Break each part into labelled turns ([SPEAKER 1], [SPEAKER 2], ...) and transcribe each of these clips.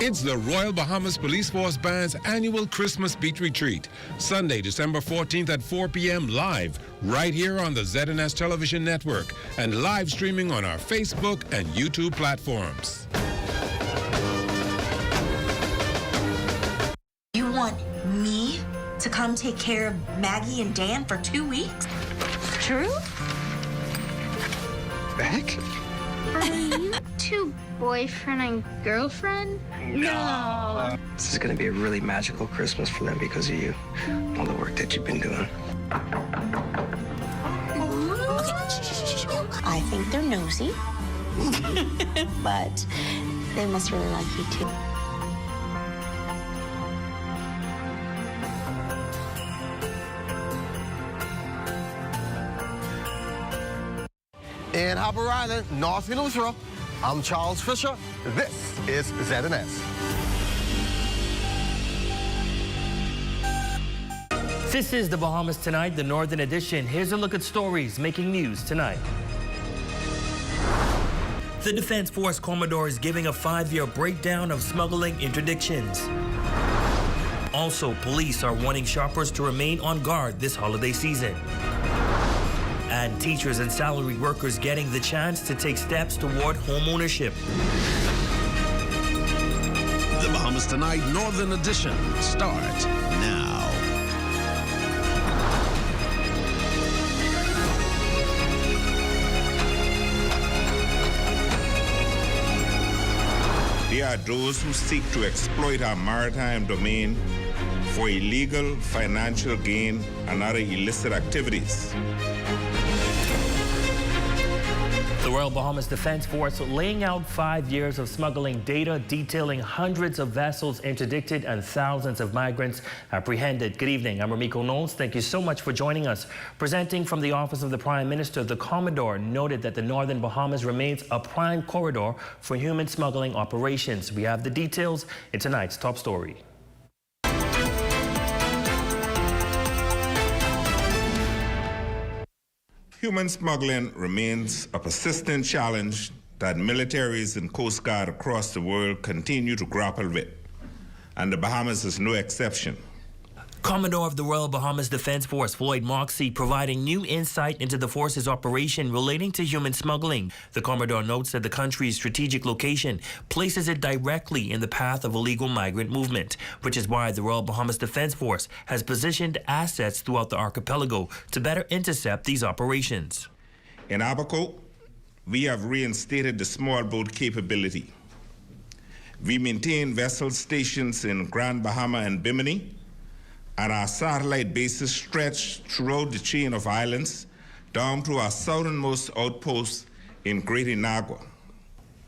[SPEAKER 1] It's the Royal Bahamas Police Force Band's annual Christmas Beat Retreat, Sunday, December 14th at 4 p.m. live, right here on the ZNS Television Network and live streaming on our Facebook and YouTube platforms.
[SPEAKER 2] You want me to come take care of Maggie and Dan for 2 weeks?
[SPEAKER 3] True?
[SPEAKER 4] Beck?
[SPEAKER 3] Are you two boyfriend and girlfriend? No.
[SPEAKER 4] This is going to be a really magical Christmas for them because of you. All the work that you've been doing.
[SPEAKER 2] I think they're nosy, but they must really like you too.
[SPEAKER 5] In Harbor Island, North Eleuthera, I'm Charles Fisher. This is ZNS.
[SPEAKER 6] This is the Bahamas Tonight, the Northern Edition. Here's a look at stories making news tonight. The Defense Force Commodore is giving a 5-year breakdown of smuggling interdictions. Also, police are warning shoppers to remain on guard this holiday season. And teachers and salaried workers getting the chance to take steps toward home ownership.
[SPEAKER 7] The Bahamas Tonight Northern Edition starts now.
[SPEAKER 8] There are those who seek to exploit our maritime domain for illegal financial gain and other illicit activities.
[SPEAKER 6] The Royal Bahamas Defense Force laying out 5 years of smuggling data detailing hundreds of vessels interdicted and thousands of migrants apprehended. Good evening, I'm Ramiko Knowles. Thank you so much for joining us. Presenting from the Office of the Prime Minister, the Commodore noted that the Northern Bahamas remains a prime corridor for human smuggling operations. We have the details in tonight's top story.
[SPEAKER 8] Human smuggling remains a persistent challenge that militaries and Coast Guard across the world continue to grapple with, and the Bahamas is no exception.
[SPEAKER 6] Commodore of the Royal Bahamas Defense Force, Floyd Moxey, providing new insight into the force's operation relating to human smuggling. The Commodore notes that the country's strategic location places it directly in the path of illegal migrant movement, which is why the Royal Bahamas Defense Force has positioned assets throughout the archipelago to better intercept these operations.
[SPEAKER 8] In Abaco, we have reinstated the small boat capability. We maintain vessel stations in Grand Bahama and Bimini, and our satellite bases stretch throughout the chain of islands down to our southernmost outpost in Great Inagua.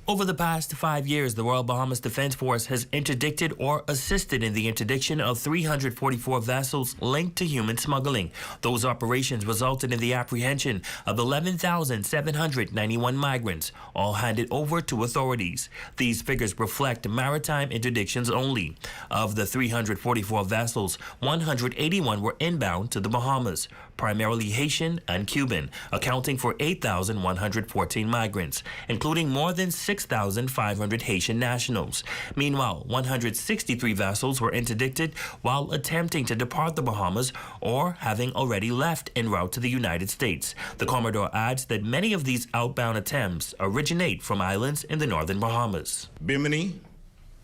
[SPEAKER 6] Over the past 5 years, the Royal Bahamas Defense Force has interdicted or assisted in the interdiction of 344 vessels linked to human smuggling. Those operations resulted in the apprehension of 11,791 migrants, all handed over to authorities. These figures reflect maritime interdictions only. Of the 344 vessels, 181 were inbound to the Bahamas, primarily Haitian and Cuban, accounting for 8,114 migrants, including more than 6,500 Haitian nationals. Meanwhile, 163 vessels were interdicted while attempting to depart the Bahamas or having already left en route to the United States. The Commodore adds that many of these outbound attempts originate from islands in the northern Bahamas.
[SPEAKER 8] Bimini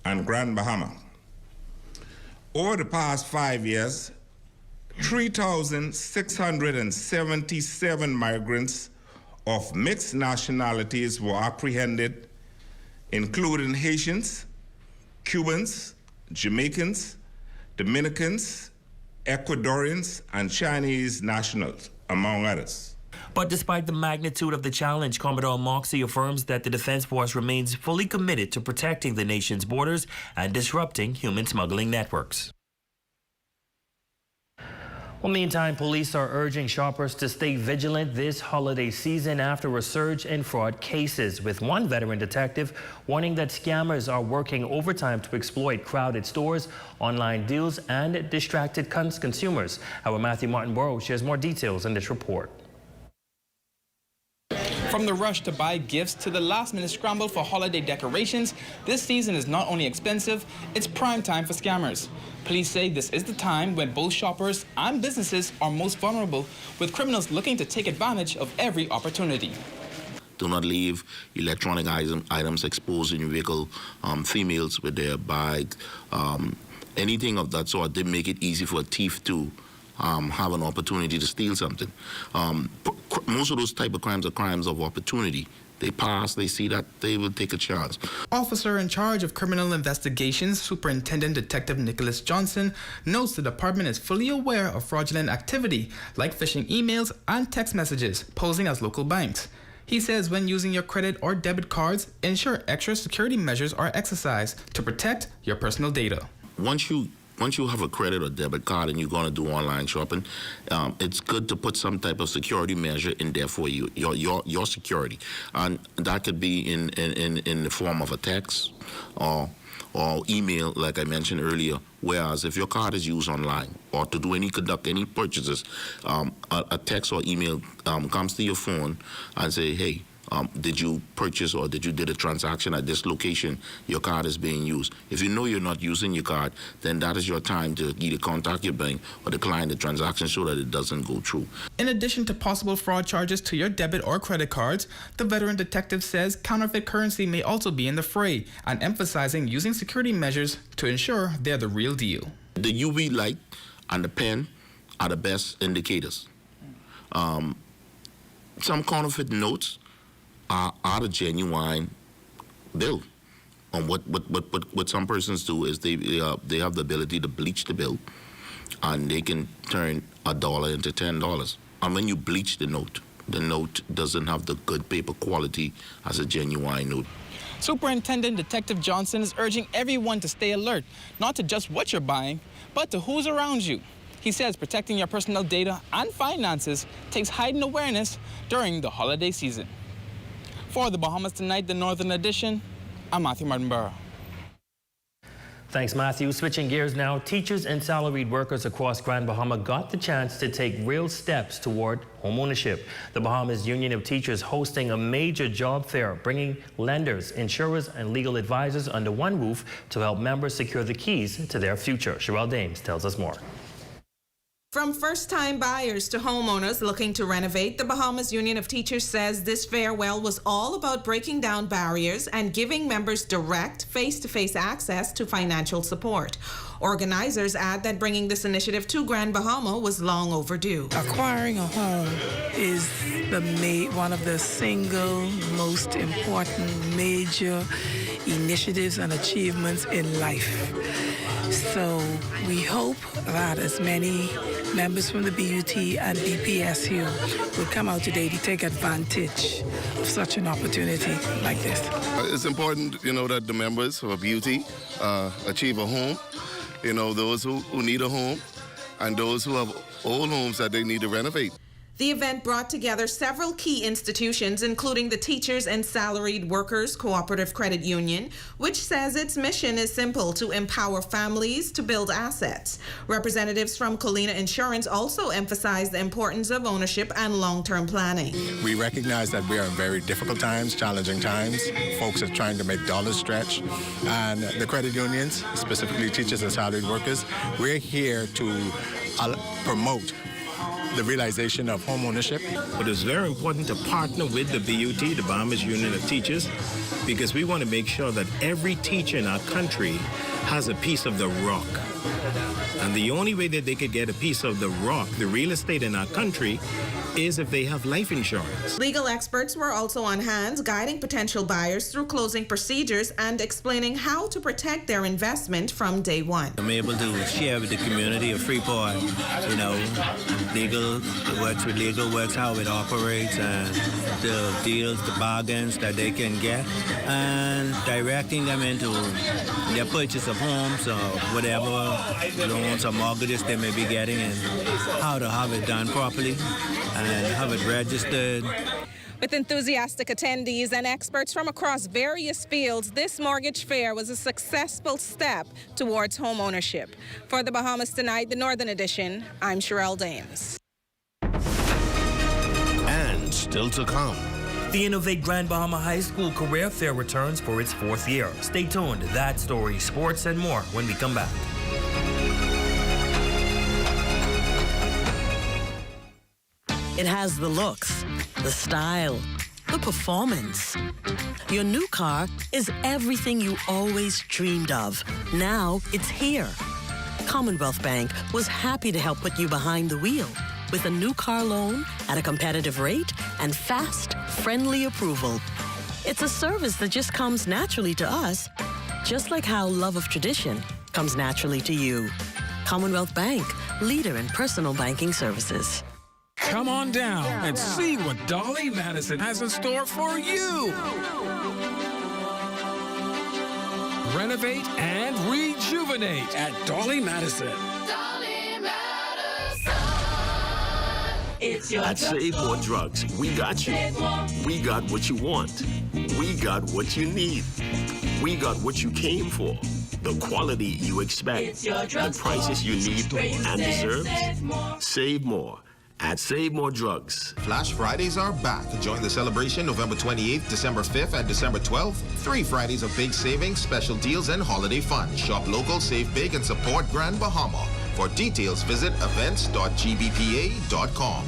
[SPEAKER 8] and Grand Bahama. Over the past 5 years, 3,677 migrants of mixed nationalities were apprehended, including Haitians, Cubans, Jamaicans, Dominicans, Ecuadorians, and Chinese nationals, among others.
[SPEAKER 6] But despite the magnitude of the challenge, Commodore Moxey affirms that the Defense Force remains fully committed to protecting the nation's borders and disrupting human smuggling networks. Well, meantime, police are urging shoppers to stay vigilant this holiday season after a surge in fraud cases, with one veteran detective warning that scammers are working overtime to exploit crowded stores, online deals, and distracted consumers. Our Matthew Martin Burrow shares more details in this report.
[SPEAKER 9] From the rush to buy gifts to the last-minute scramble for holiday decorations, this season is not only expensive, it's prime time for scammers. Police say this is the time when both shoppers and businesses are most vulnerable, with criminals looking to take advantage of every opportunity.
[SPEAKER 10] Do not leave electronic items exposed in your vehicle. Females with their bags, anything of that sort, they make it easy for a thief to have an opportunity to steal something. Most of those type of crimes are crimes of opportunity. They pass, they see that, they will take a chance.
[SPEAKER 9] Officer in charge of criminal investigations, Superintendent Detective Nicholas Johnson, notes the department is fully aware of fraudulent activity like phishing emails and text messages posing as local banks. He says when using your credit or debit cards, ensure extra security measures are exercised to protect your personal data.
[SPEAKER 10] Once you have a credit or debit card and you're going to do online shopping, it's good to put some type of security measure in there for you, your security, and that could be in the form of a text or email, like I mentioned earlier. Whereas if your card is used online or to conduct any purchases, a text or email comes to your phone and say, hey, did you purchase or did a transaction at this location? Your card is being used. If you know you're not using your card, then that is your time to either contact your bank or decline the transaction so that it doesn't go through.
[SPEAKER 9] In addition to possible fraud charges to your debit or credit cards, the veteran detective says counterfeit currency may also be in the fray, and emphasizing using security measures to ensure they're the real deal.
[SPEAKER 10] The UV light and the pen are the best indicators. Some counterfeit notes are the genuine bill. And what some persons do is they have the ability to bleach the bill, and they can turn $1 into $10. And when you bleach the note doesn't have the good paper quality as a genuine note.
[SPEAKER 9] Superintendent Detective Johnson is urging everyone to stay alert, not to just what you're buying, but to who's around you. He says protecting your personal data and finances takes heightened awareness during the holiday season. For the Bahamas Tonight, the Northern Edition, I'm Matthew Martinborough.
[SPEAKER 6] Thanks, Matthew. Switching gears now, teachers and salaried workers across Grand Bahama got the chance to take real steps toward homeownership. The Bahamas Union of Teachers hosting a major job fair, bringing lenders, insurers, and legal advisors under one roof to help members secure the keys to their future. Sherelle Dames tells us more.
[SPEAKER 11] From first-time buyers to homeowners looking to renovate, the Bahamas Union of Teachers says this farewell was all about breaking down barriers and giving members direct, face-to-face access to financial support. Organizers add that bringing this initiative to Grand Bahama was long overdue.
[SPEAKER 12] Acquiring a home is one of the single most important major initiatives and achievements in life. So we hope that as many members from the BUT and BPSU will come out today to take advantage of such an opportunity like this.
[SPEAKER 13] It's important, that the members of BUT achieve a home. Those who need a home and those who have old homes that they need to renovate.
[SPEAKER 11] The event brought together several key institutions, including the Teachers and Salaried Workers Cooperative Credit Union, which says its mission is simple: to empower families to build assets. Representatives from Colina Insurance also emphasized the importance of ownership and long-term planning.
[SPEAKER 14] We recognize that we are in very difficult times, challenging times. Folks are trying to make dollars stretch. And the credit unions, specifically teachers and salaried workers, we're here to promote the realization of home ownership.
[SPEAKER 15] But it's very important to partner with the BUT, the Bahamas Union of Teachers, because we want to make sure that every teacher in our country has a piece of the rock. And the only way that they could get a piece of the rock, the real estate in our country, is if they have life insurance.
[SPEAKER 11] Legal experts were also on hand, guiding potential buyers through closing procedures and explaining how to protect their investment from day one.
[SPEAKER 16] I'm able to share with the community of Freeport, legal works with legal works, how it operates, and the deals, the bargains that they can get, and directing them into their purchase of homes or whatever loans or mortgages they may be getting, and how to have it done properly and have it registered.
[SPEAKER 11] With enthusiastic attendees and experts from across various fields, this mortgage fair was a successful step towards home ownership. For the Bahamas Tonight, the Northern Edition, I'm Sherelle Dames.
[SPEAKER 7] And still to come,
[SPEAKER 6] The Innovate Grand Bahama High School Career Fair returns for its 4th year. Stay tuned. That story, sports, and more when we come back.
[SPEAKER 17] It has the looks, the style, the performance. Your new car is everything you always dreamed of. Now it's here. Commonwealth Bank was happy to help put you behind the wheel with a new car loan at a competitive rate and fast, friendly approval. It's a service that just comes naturally to us, just like how love of tradition comes naturally to you. Commonwealth Bank, leader in personal banking services.
[SPEAKER 18] Come on down and see what Dolly Madison has in store for you. Renovate and rejuvenate at Dolly Madison.
[SPEAKER 19] At Save More Drugs, we got you. We got what you want. We got what you need. We got what you came for. The quality you expect. The prices you need and deserve. Save more at Save More Drugs.
[SPEAKER 20] Flash Fridays are back. Join the celebration November 28th, December 5th, and December 12th. 3 Fridays of big savings, special deals, and holiday fun. Shop local, save big, and support Grand Bahama. For details, visit events.gbpa.com.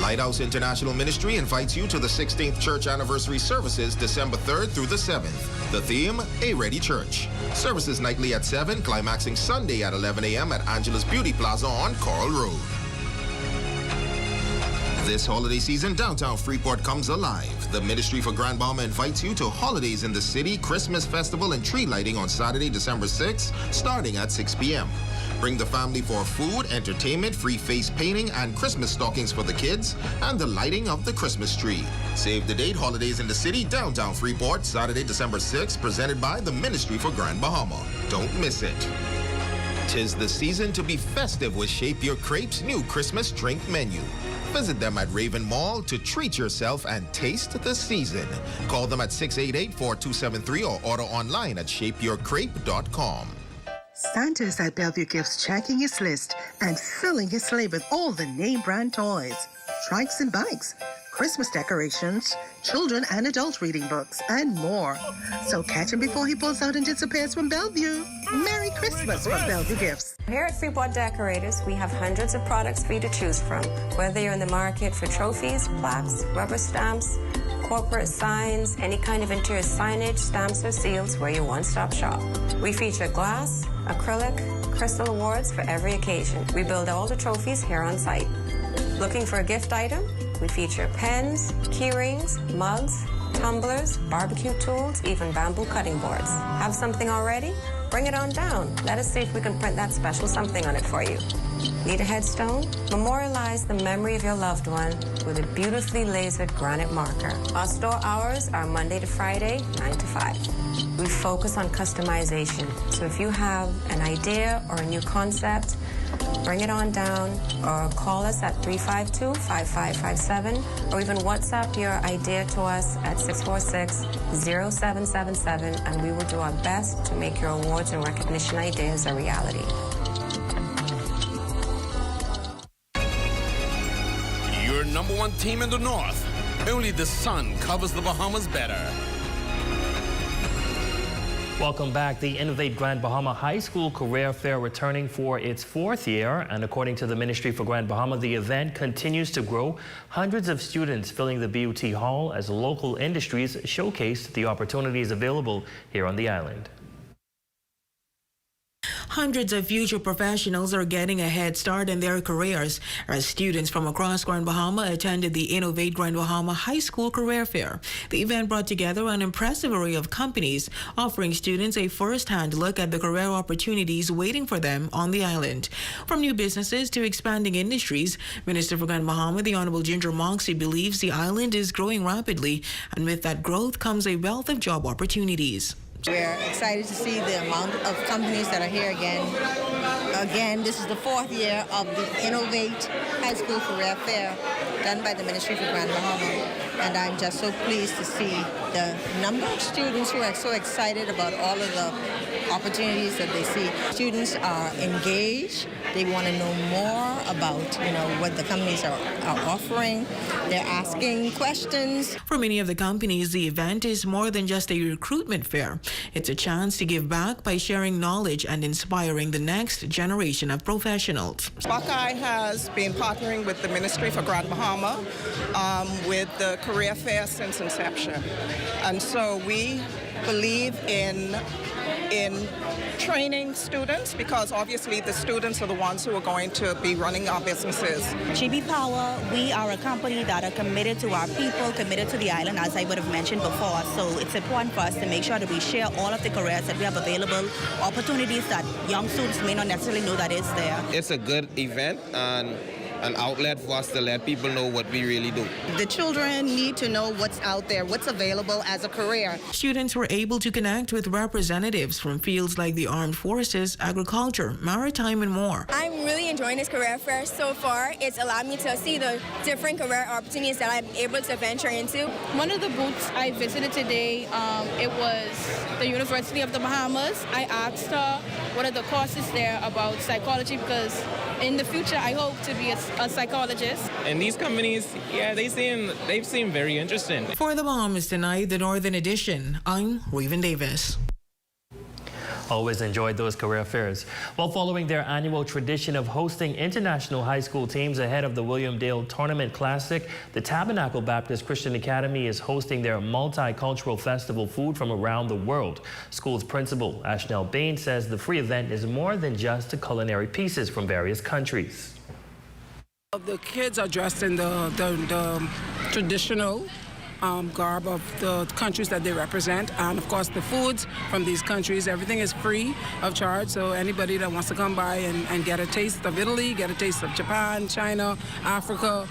[SPEAKER 20] Lighthouse International Ministry invites you to the 16th Church Anniversary Services December 3rd through the 7th. The theme, A Ready Church. Services nightly at 7, climaxing Sunday at 11 a.m. at Angela's Beauty Plaza on Coral Road. This holiday season, downtown Freeport comes alive. The Ministry for Grand Bahama invites you to Holidays in the City, Christmas Festival, and tree lighting on Saturday, December 6th, starting at 6 p.m. Bring the family for food, entertainment, free face painting, and Christmas stockings for the kids, and the lighting of the Christmas tree. Save the date, Holidays in the City, downtown Freeport, Saturday, December 6th, presented by the Ministry for Grand Bahama. Don't miss it. 'Tis the season to be festive with Shape Your Crepes' new Christmas drink menu. Visit them at Raven Mall to treat yourself and taste the season. Call them at 688-4273 or order online at shapeyourcrepe.com.
[SPEAKER 21] Santa's at Bellevue Gifts checking his list and filling his sleigh with all the name brand toys, trikes and bikes, Christmas decorations, children and adult reading books, and more. So catch him before he pulls out and disappears from Bellevue. Merry Christmas from Bellevue Gifts.
[SPEAKER 22] Here at Freeport Decorators, we have hundreds of products for you to choose from. Whether you're in the market for trophies, plaques, rubber stamps, corporate signs, any kind of interior signage, stamps, or seals, we're your one-stop shop. We feature glass, acrylic, crystal awards for every occasion. We build all the trophies here on site. Looking for a gift item? We feature pens, key rings, mugs, tumblers, barbecue tools, even bamboo cutting boards. Have something already? Bring it on down. Let us see if we can print that special something on it for you. Need a headstone? Memorialize the memory of your loved one with a beautifully lasered granite marker. Our store hours are Monday to Friday, 9 to 5. We focus on customization. So if you have an idea or a new concept, bring it on down or call us at 352-5557 or even WhatsApp your idea to us at 646-0777 and we will do our best to make your awards and recognition ideas a reality.
[SPEAKER 18] Your #1 team in the North. Only the sun covers the Bahamas better.
[SPEAKER 6] Welcome back. The Innovate Grand Bahama High School Career Fair returning for its 4th year. And according to the Ministry for Grand Bahama, the event continues to grow. Hundreds of students filling the BUT Hall as local industries showcase the opportunities available here on the island.
[SPEAKER 23] Hundreds of future professionals are getting a head start in their careers as students from across Grand Bahama attended the Innovate Grand Bahama High School Career Fair. The event brought together an impressive array of companies, offering students a first-hand look at the career opportunities waiting for them on the island. From new businesses to expanding industries, Minister for Grand Bahama, the Honorable Ginger Moxie, believes the island is growing rapidly, and with that growth comes a wealth of job opportunities.
[SPEAKER 24] We're excited to see the amount of companies that are here again
[SPEAKER 1] Again, this is the 4th year of the Innovate High School Career Fair done by the Ministry for Grand Bahama. And I'm just so pleased to see the number of students who are so excited about all of the opportunities that they see. Students are engaged. They want to know more about, what the companies are offering. They're asking questions.
[SPEAKER 23] For many of the companies, the event is more than just a recruitment fair. It's a chance to give back by sharing knowledge and inspiring the next generation of professionals.
[SPEAKER 3] Buckeye has been partnering with the Ministry for Grand Bahama with the career fair since inception. And so we believe in training students, because obviously the students are the ones who are going to be running our businesses.
[SPEAKER 4] GB Power, we are a company that are committed to our people, committed to the island, as I would have mentioned before. So it's important for us to make sure that we share all of the careers that we have available, opportunities that young students may not necessarily know that is there.
[SPEAKER 24] It's a good event and an outlet for us to let people know what we really do.
[SPEAKER 1] The children need to know what's out there, what's available as a career.
[SPEAKER 23] Students were able to connect with representatives from fields like the armed forces, agriculture, maritime, and more.
[SPEAKER 25] I'm really enjoying this career fair so far. It's allowed me to see the different career opportunities that I'm able to venture into.
[SPEAKER 26] One of the booths I visited today, it was the University of the Bahamas. I asked her what are the courses there about psychology, because in the future I hope to be a psychologist.
[SPEAKER 27] And these companies, they seem very interesting.
[SPEAKER 23] For the Bahamas Tonight, the Northern Edition, I'm Raven Davis.
[SPEAKER 6] Always enjoyed those career fairs. While following their annual tradition of hosting international high school teams ahead of the William Dale Tournament Classic, the Tabernacle Baptist Christian Academy is hosting their multicultural festival Food from Around the World. School's principal, Ashnell Bain, says the free event is more than just culinary pieces from various countries.
[SPEAKER 28] The kids are dressed in the traditional garb of the countries that they represent, and of course the foods from these countries, everything is free of charge, so anybody that wants to come by and get a taste of Italy, get a taste of Japan, China, Africa.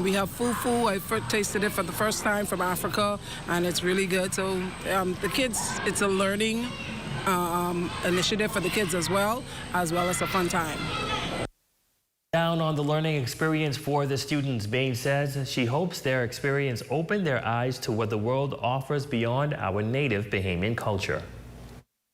[SPEAKER 28] We have fufu. I tasted it for the first time from Africa, and it's really good. So the kids, it's a learning initiative for the kids as well as a fun time.
[SPEAKER 6] Down on the learning experience for the students, Bain says she hopes their experience opened their eyes to what the world offers beyond our native Bahamian culture.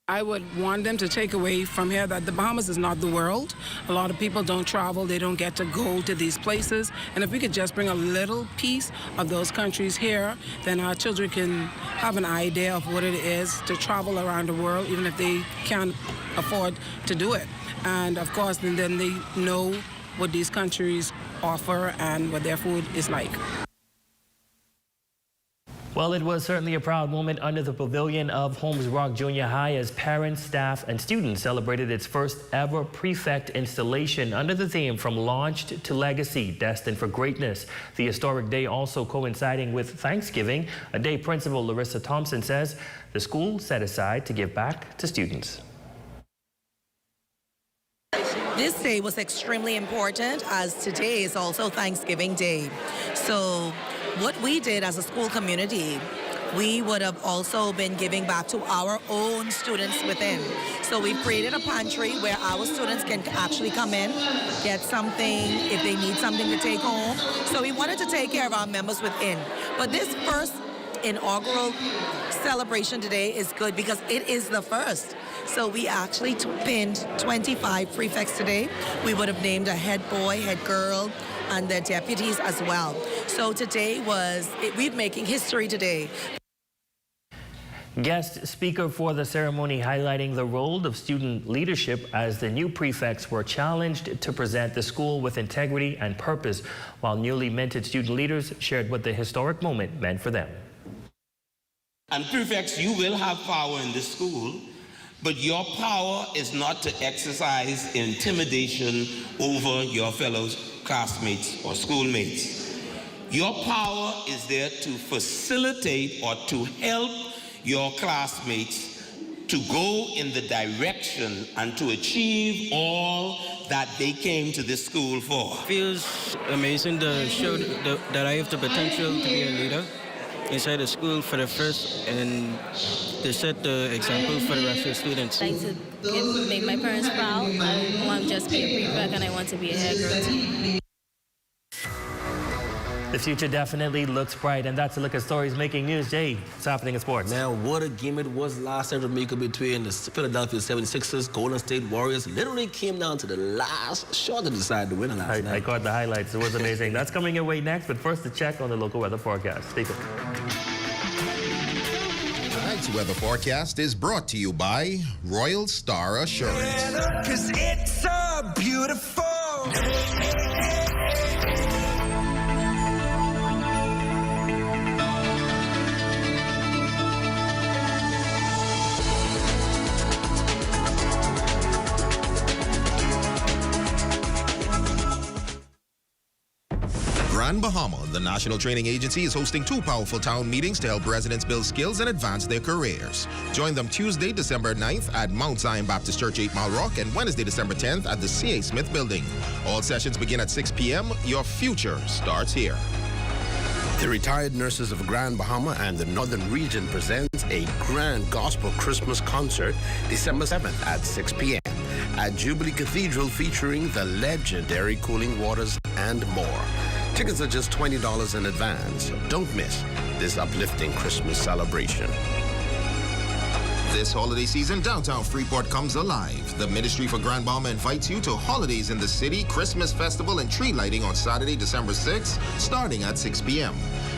[SPEAKER 28] I would want them to take away from here that the Bahamas is not the world. A lot of people don't travel, they don't get to go to these places. And if we could just bring a little piece of those countries here, then our children can have an idea of what it is to travel around the world, even if they can't afford to do it. And of course, then they know what these countries offer and what their food is like.
[SPEAKER 6] Well, it was certainly a proud moment under the pavilion of Holmes Rock Junior High as parents, staff, and students celebrated its first ever prefect installation under the theme From Launched to Legacy, Destined for Greatness. The historic day also coinciding with Thanksgiving, a day Principal Larissa Thompson says the school set aside to give back to students.
[SPEAKER 29] This day was extremely important as today is also Thanksgiving Day. So what we did as a school community, we would have also been giving back to our own students within. So we've created a pantry where our students can actually come in, get something if they need something to take home. So we wanted to take care of our members within. But this first inaugural celebration today is good because it is the first. So we actually pinned 25 prefects today. We would have named a head boy, head girl, and their deputies as well. So today we're making history today.
[SPEAKER 6] Guest speaker for the ceremony highlighting the role of student leadership as the new prefects were challenged to present the school with integrity and purpose, while newly minted student leaders shared what the historic moment meant for them.
[SPEAKER 30] And prefects, you will have power in this school, but your power is not to exercise intimidation over your fellow classmates or schoolmates. Your power is there to facilitate or to help your classmates to go in the direction and to achieve all that they came to this school for.
[SPEAKER 31] It feels amazing to show that I have the potential to be a leader
[SPEAKER 2] inside the school for the first, and they set the example for the rest of the students.
[SPEAKER 5] I like to make my parents proud. I want to just be a prefect, and I want to be a head girl too.
[SPEAKER 6] The future definitely looks bright, and that's a look at stories making news. Jay, what's happening in sports?
[SPEAKER 8] Man, what a game it was last night, Jamaica, between the Philadelphia 76ers, Golden State Warriors. Literally came down to the last shot to decide the winner last night.
[SPEAKER 6] I caught the highlights. It was amazing. That's coming your way next, but first, a check on the local weather forecast. Stay tuned.
[SPEAKER 20] Tonight's weather forecast is brought to you by Royal Star Assurance.
[SPEAKER 9] 'Cause it's so beautiful.
[SPEAKER 20] Grand Bahama, the national training agency, is hosting 2 powerful town meetings to help residents build skills and advance their careers. Join them Tuesday, December 9th at Mount Zion Baptist Church, 8 Mile Rock, and Wednesday, December 10th at the C.A. Smith Building. All sessions begin at 6 p.m. Your future starts here.
[SPEAKER 7] The retired nurses of Grand Bahama and the Northern Region presents a grand gospel Christmas concert December 7th at 6 p.m. at Jubilee Cathedral, featuring the legendary Cooling Waters and more. Tickets are just $20 in advance. Don't miss this uplifting Christmas celebration.
[SPEAKER 20] This holiday season, downtown Freeport comes alive. The Ministry for Grand Bahama invites you to Holidays in the City Christmas Festival and tree lighting on Saturday, December 6th, starting at 6 p.m.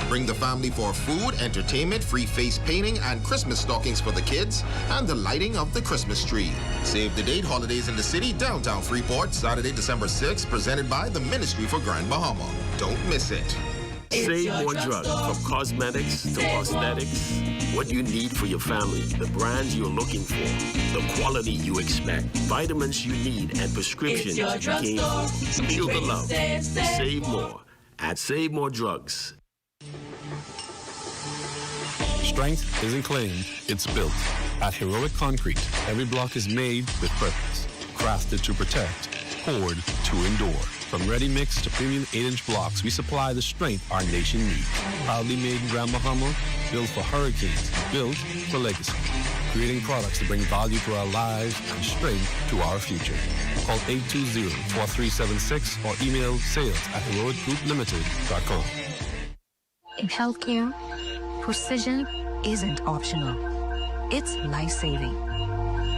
[SPEAKER 20] Bring the family for food, entertainment, free face painting, and Christmas stockings for the kids, and the lighting of the Christmas tree. Save the date, Holidays in the City, downtown Freeport, Saturday, December 6th, presented by the Ministry for Grand Bahama. Don't miss it.
[SPEAKER 19] Save more drugs, from cosmetics to prosthetics. What you need for your family, the brands you're looking for, the quality you expect, vitamins you need, and prescriptions you came for. Feel the love. Save more at Save More Drugs.
[SPEAKER 10] Strength isn't claimed, it's built. At Heroic Concrete, every block is made with purpose, crafted to protect, poured to endure. From ready-mix to premium 8-inch blocks, we supply the strength our nation needs. Proudly made in Grand Bahama, built for hurricanes, built for legacy. Creating products to bring value to our lives and strength to our future. Call 820-4376 or email sales@heroicgrouplimited.com.
[SPEAKER 12] In healthcare, precision isn't optional. It's life-saving.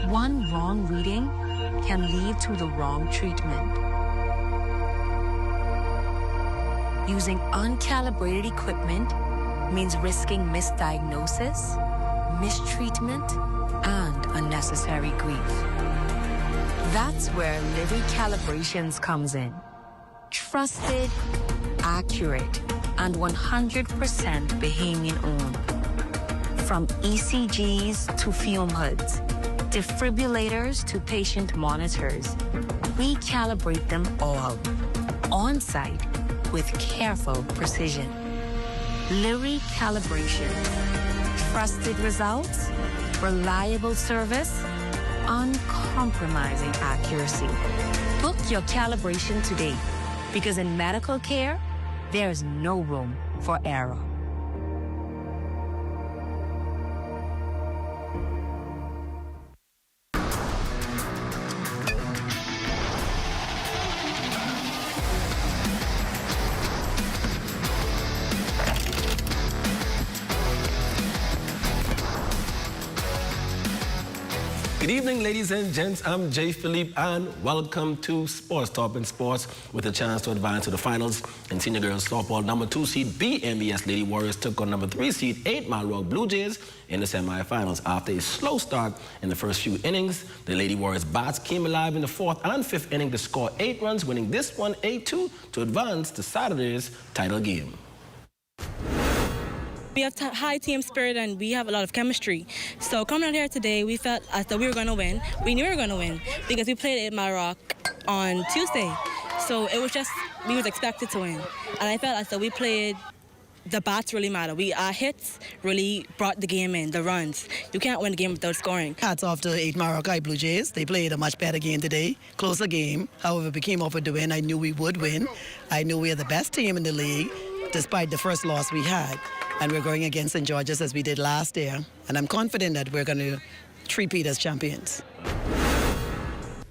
[SPEAKER 12] One wrong reading can lead to the wrong treatment. Using uncalibrated equipment means risking misdiagnosis, mistreatment, and unnecessary grief. That's where Livy Calibrations comes in. Trusted, accurate, and 100% Bahamian owned. From ECGs to fume hoods, defibrillators to patient monitors, we calibrate them all, on-site, with careful precision. Livy Calibration. Trusted results, reliable service, uncompromising accuracy. Book your calibration today, because in medical care, there's no room for error.
[SPEAKER 8] Good evening, ladies and gents. I'm Jay Philippe, and welcome to Sports Talk in Sports, with a chance to advance to the finals in senior girls softball. Number 2 seed BMBS Lady Warriors took on number 3 seed 8 Mile Rock Blue Jays in the semifinals. After a slow start in the first few innings, the Lady Warriors bats came alive in the 4th and 5th inning to score 8 runs, winning this one 8-2 to advance to Saturday's title game.
[SPEAKER 13] We have high team spirit and we have a lot of chemistry. So coming out here today, we felt as though we were going to win. We knew we were going to win because we played at my rock on Tuesday. So it was just, we was expected to win. And I felt as though we played, the bats really matter. Our hits really brought the game in, the runs. You can't win the game without scoring.
[SPEAKER 14] Hats off to 8 Maracay Blue Jays. They played a much better game today, closer game. However, we came off with the win. I knew we would win. I knew we are the best team in the league, despite the first loss we had. and we're going against St. George's as we did last year. And I'm confident that we're going to three-peat as champions.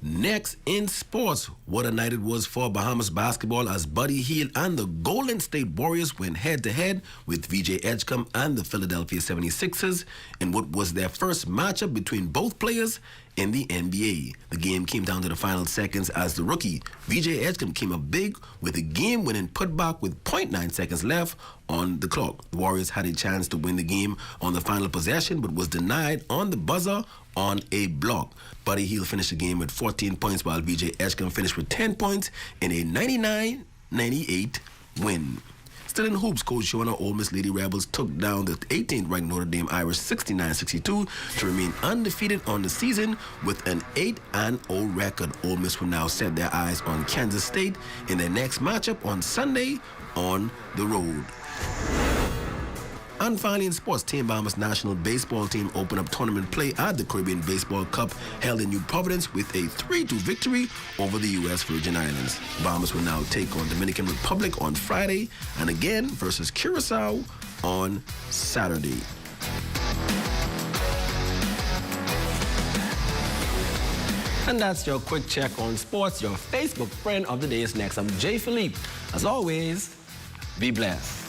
[SPEAKER 8] Next in sports, what a night it was for Bahamas basketball as Buddy Hield and the Golden State Warriors went head-to-head with VJ Edgecombe and the Philadelphia 76ers in what was their first matchup between both players in the NBA. The game came down to the final seconds as the rookie VJ Edgecombe came up big with a game-winning putback with 0.9 seconds left on the clock. The Warriors had a chance to win the game on the final possession but was denied on the buzzer on a block. Buddy Hield finished the game with 14 points while VJ Edgecombe finished with 10 points in a 99-98 win. Still in hoops, Coach Shona Ole Miss Lady Rebels took down the 18th ranked Notre Dame Irish 69-62 to remain undefeated on the season with an 8-0 record. Ole Miss will now set their eyes on Kansas State in their next matchup on Sunday on the road. And finally in sports, Team Bahamas national baseball team opened up tournament play at the Caribbean Baseball Cup held in New Providence with a 3-2 victory over the U.S. Virgin Islands. Bahamas will now take on Dominican Republic on Friday and again versus Curacao on Saturday. And that's your quick check on sports. Your Facebook friend of the day is next. I'm Jay Philippe. As always, be blessed.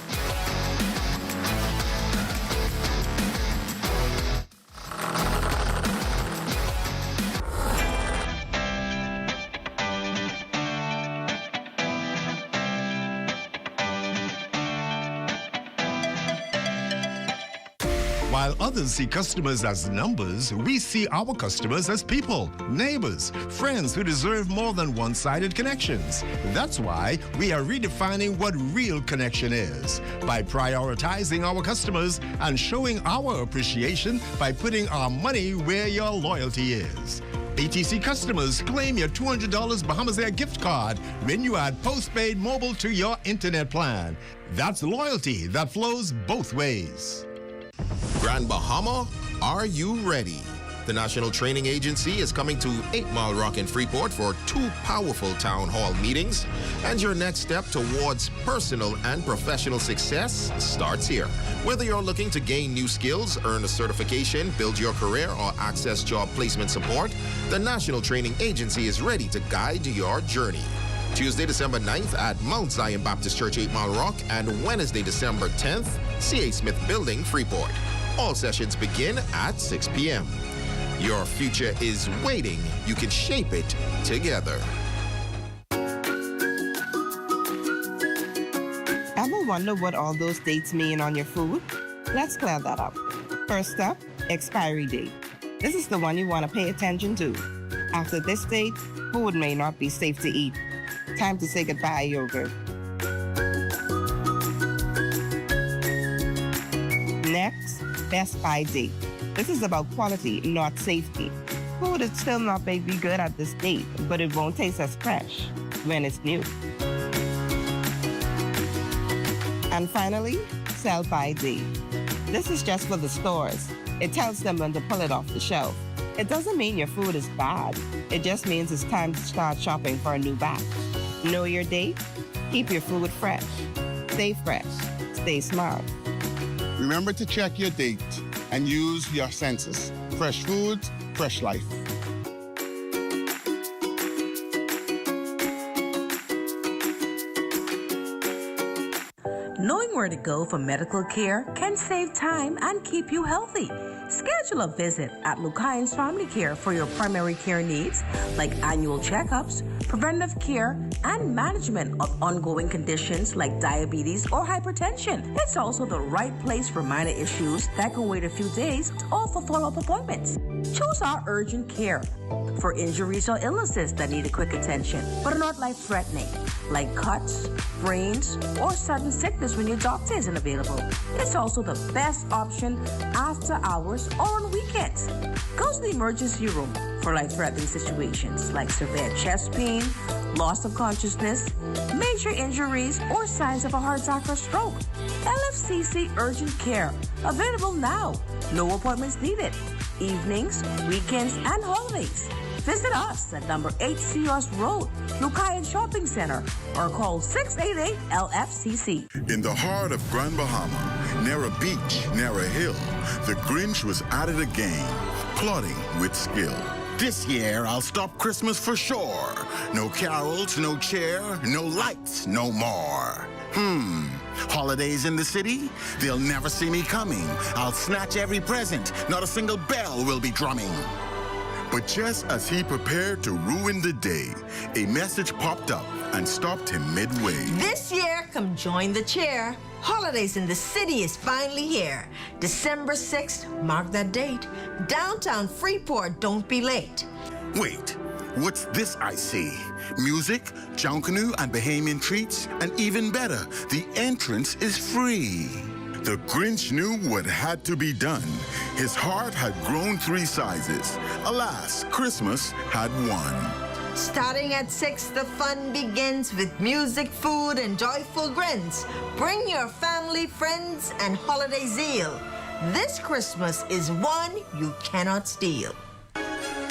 [SPEAKER 3] While others see customers as numbers, we see our customers as people, neighbors, friends who deserve more than one-sided connections. That's why we are redefining what real connection is by prioritizing our customers and showing our appreciation by putting our money where your loyalty is. ATC customers, claim your $200 Bahamas Air gift card when you add postpaid mobile to your internet plan. That's loyalty that flows both ways.
[SPEAKER 20] Grand Bahama, are you ready? The National Training Agency is coming to 8 Mile Rock in Freeport for 2 powerful town hall meetings, and your next step towards personal and professional success starts here. Whether you're looking to gain new skills, earn a certification, build your career, or access job placement support, the National Training Agency is ready to guide your journey. Tuesday, December 9th at Mount Zion Baptist Church, 8 Mile Rock, and Wednesday, December 10th, C.A. Smith Building, Freeport. All sessions begin at 6 p.m. Your future is waiting. You can shape it together.
[SPEAKER 4] Ever wonder what all those dates mean on your food? Let's clear that up. First up, expiry date. This is the one you want to pay attention to. After this date, food may not be safe to eat. Time to say goodbye, yogurt. Next, best by date. This is about quality, not safety. Food is still not may be good at this date, but it won't taste as fresh when it's new. And finally, sell by date. This is just for the stores. It tells them when to pull it off the shelf. It doesn't mean your food is bad. It just means it's time to start shopping for a new batch. Know your date? Keep your food fresh. Stay fresh. Stay smart.
[SPEAKER 11] Remember to check your date and use your senses. Fresh food, fresh life.
[SPEAKER 15] Knowing where to go for medical care can save time and keep you healthy. Schedule a visit at Lucayan's Family Care for your primary care needs like annual checkups, preventive care, and management of ongoing conditions like diabetes or hypertension. It's also the right place for minor issues that can wait a few days or for follow-up appointments. Choose our urgent care for injuries or illnesses that need a quick attention but are not life-threatening, like cuts, sprains, or sudden sickness when your doctor isn't available. It's also the best option after hours or on weekends. Go to the emergency room for life-threatening situations like severe chest pain, loss of consciousness, major injuries, or signs of a heart attack or stroke. LFCC Urgent Care, available now. No appointments needed. Evenings, weekends, and holidays. Visit us at number 8 Seahorse Road, Lucayan Shopping Center, or call 688-LFCC.
[SPEAKER 16] In the heart of Grand Bahama
[SPEAKER 11] near a beach, near a hill, the Grinch was at it again, plotting with skill. This year, I'll stop Christmas for sure. No carols, no cheer, no lights, no more. Holidays in the city? They'll never see me coming. I'll snatch every present. Not a single bell will be drumming. But just as he prepared to ruin the day, a message popped up and stopped him midway.
[SPEAKER 1] This year, come join the chair. Holidays in the city is finally here. December 6th, mark that date. Downtown Freeport, don't be late.
[SPEAKER 11] Wait, what's this I see? Music, Junkanoo and Bahamian treats, and even better, the entrance is free. The Grinch knew what had to be done. His heart had grown 3 sizes. Alas, Christmas had won.
[SPEAKER 1] Starting at 6, the fun begins with music, food, and joyful grins. Bring your family, friends, and holiday zeal. This Christmas is one you cannot steal.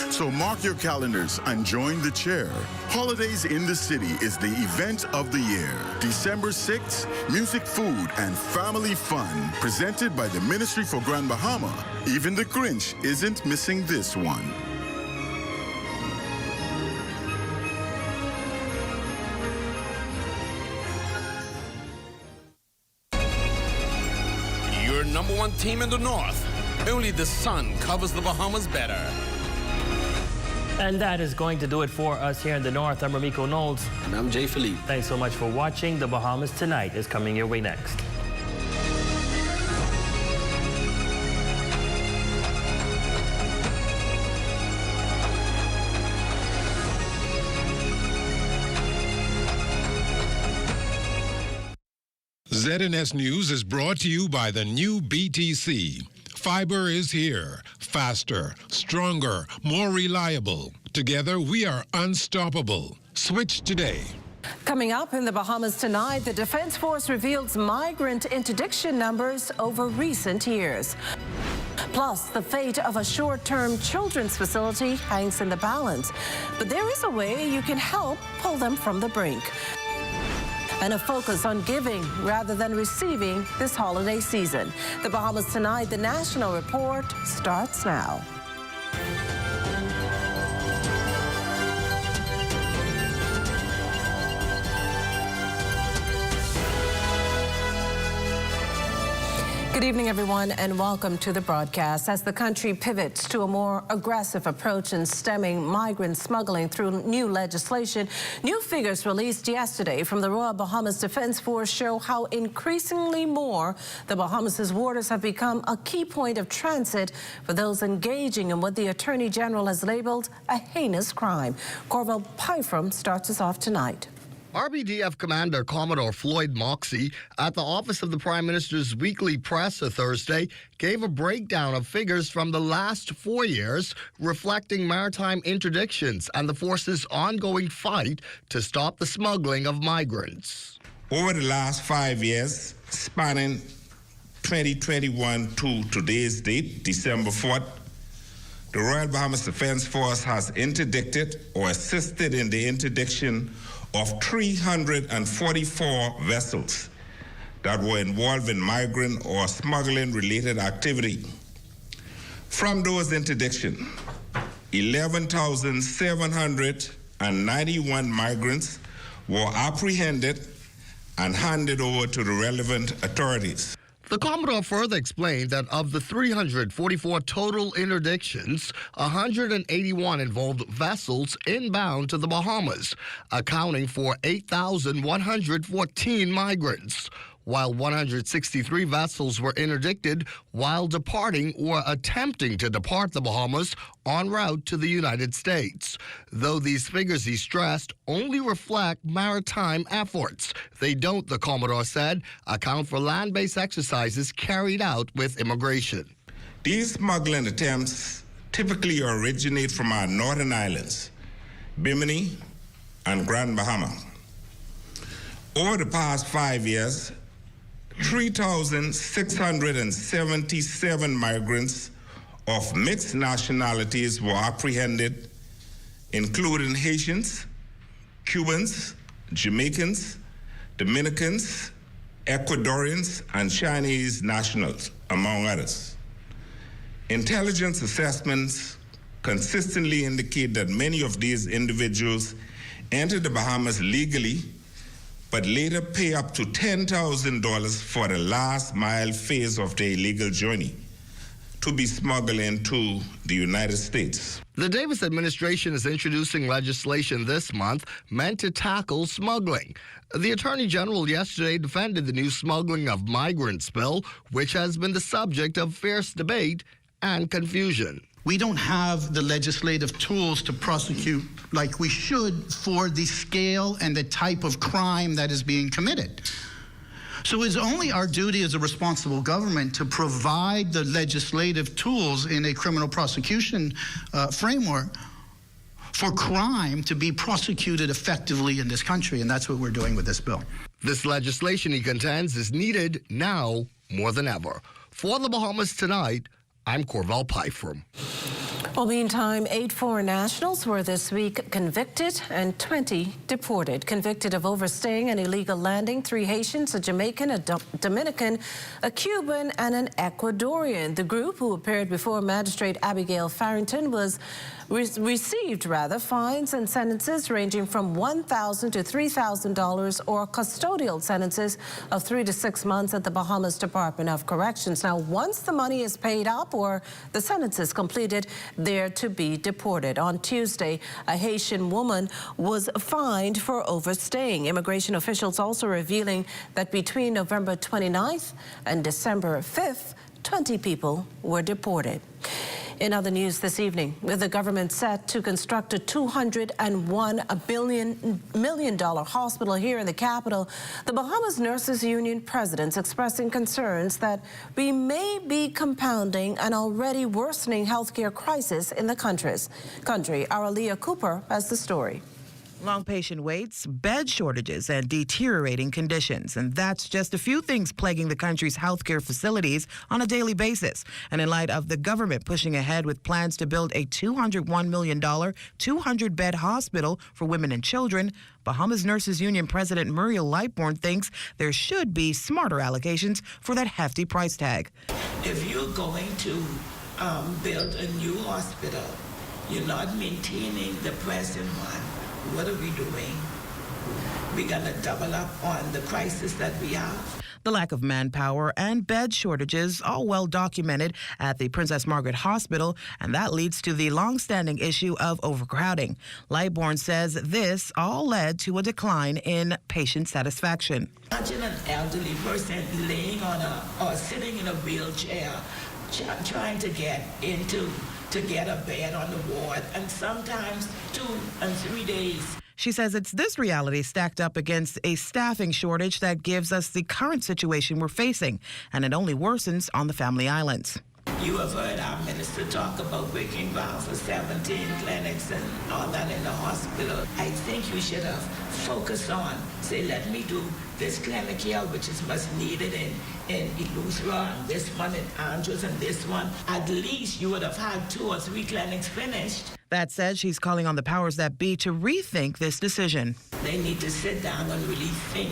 [SPEAKER 11] So mark your calendars and join the chair. Holidays in the City is the event of the year. December 6th, music, food, and family fun. Presented by the Ministry for Grand Bahama. Even the Grinch isn't missing this one.
[SPEAKER 16] Your #1 team in the North. Only the sun covers the Bahamas better.
[SPEAKER 6] And that is going to do it for us here in the North. I'm Ramiko Knowles.
[SPEAKER 8] And I'm Jay Philippe.
[SPEAKER 6] Thanks so much for watching. The Bahamas Tonight is coming your way next.
[SPEAKER 17] ZNS News is brought to you by the new BTC. Fiber is here. Faster, stronger, more reliable. Together, we are unstoppable. Switch today.
[SPEAKER 18] Coming up in the Bahamas Tonight, the Defense Force reveals migrant interdiction numbers over recent years. Plus, the fate of a short-term children's facility hangs in the balance. But there is a way you can help pull them from the brink. And a focus on giving rather than receiving this holiday season. The Bahamas Tonight, the National Report, starts now. Good evening, everyone, and welcome to the broadcast. As the country pivots to a more aggressive approach in stemming migrant smuggling through new legislation, new figures released yesterday from the Royal Bahamas Defense Force show how increasingly more the Bahamas' waters have become a key point of transit for those engaging in what the Attorney General has labeled a heinous crime. Corval Pyfrom starts us off tonight.
[SPEAKER 21] RBDF Commander Commodore Floyd Moxey at the Office of the Prime Minister's weekly presser Thursday gave a breakdown of figures from the last 4 years reflecting maritime interdictions and the force's ongoing fight to stop the smuggling of migrants.
[SPEAKER 22] Over the last 5 years, spanning 2021 to today's date, December 4th, the Royal Bahamas Defense Force has interdicted or assisted in the interdiction of 344 vessels that were involved in migrant or smuggling-related activity. From those interdictions, 11,791 migrants were apprehended and handed over to the relevant authorities.
[SPEAKER 21] The Commodore further explained that of the 344 total interdictions, 181 involved vessels inbound to the Bahamas, accounting for 8,114 migrants, while 163 vessels were interdicted while departing or attempting to depart the Bahamas en route to the United States. Though these figures, he stressed, only reflect maritime efforts. They don't, the Commodore said, account for land-based exercises carried out with immigration.
[SPEAKER 22] These smuggling attempts typically originate from our northern islands, Bimini and Grand Bahama. Over the past 5 years, 3,677 migrants of mixed nationalities were apprehended, including Haitians, Cubans, Jamaicans, Dominicans, Ecuadorians, and Chinese nationals, among others. Intelligence assessments consistently indicate that many of these individuals entered the Bahamas legally, but later pay up to $10,000 for the last mile phase of their illegal journey to be smuggled into the United States.
[SPEAKER 21] The Davis administration is introducing legislation this month meant to tackle smuggling. The Attorney General yesterday defended the new smuggling of migrants bill, which has been the subject of fierce debate and confusion.
[SPEAKER 2] We don't have the legislative tools to prosecute like we should for the scale and the type of crime that is being committed. So it's only our duty as a responsible government to provide the legislative tools in a criminal prosecution framework for crime to be prosecuted effectively in this country, and that's what we're doing with this bill.
[SPEAKER 21] This legislation, he contends, is needed now more than ever. For the Bahamas Tonight, I'm Corval Pyfrom.
[SPEAKER 18] Well, meantime, 8 foreign nationals were this week convicted and 20 deported. Convicted of overstaying and illegal landing, 3 Haitians, a Jamaican, a Dominican, a Cuban, and an Ecuadorian. The group, who appeared before Magistrate Abigail Farrington, received fines and sentences ranging from $1,000 to $3,000 or custodial sentences of 3 to 6 months at the Bahamas Department of Corrections. Now, once the money is paid up or the sentence is completed, they're to be deported. On Tuesday, a Haitian woman was fined for overstaying. Immigration officials also revealing that between November 29th and December 5th, 20 people were deported. In other news this evening, with the government set to construct a $201 million hospital here in the capital, the Bahamas Nurses Union president's expressing concerns that we may be compounding an already worsening healthcare crisis in the country. Our Leah Cooper has the story.
[SPEAKER 5] Long patient waits, bed shortages, and deteriorating conditions. And that's just a few things plaguing the country's healthcare facilities on a daily basis. And in light of the government pushing ahead with plans to build a $201 million, 200-bed hospital for women and children, Bahamas Nurses Union President Muriel Lightbourne thinks there should be smarter allocations for that hefty price tag.
[SPEAKER 23] If you're going to build a new hospital, you're not maintaining the present one. What are we doing? We're going to double up on the crisis that we have.
[SPEAKER 5] The lack of manpower and bed shortages all well documented at the Princess Margaret Hospital, and that leads to the long-standing issue of overcrowding. Lightbourne says this all led to a decline in patient satisfaction.
[SPEAKER 23] Imagine an elderly person laying on or sitting in a wheelchair, trying to get a bed on the ward, and sometimes 2 and 3 days.
[SPEAKER 5] She says it's this reality stacked up against a staffing shortage that gives us the current situation we're facing, and it only worsens on the Family Islands.
[SPEAKER 23] You have heard our minister talk about breaking ground for 17 clinics and all that in the hospital. I think you should have focused on, say, let me do this clinic here, which is much needed in Eleuthera, and this one in Andrews, and this one. At least you would have had 2 or 3 clinics finished.
[SPEAKER 5] That said, she's calling on the powers that be to rethink this decision.
[SPEAKER 23] They need to sit down and really think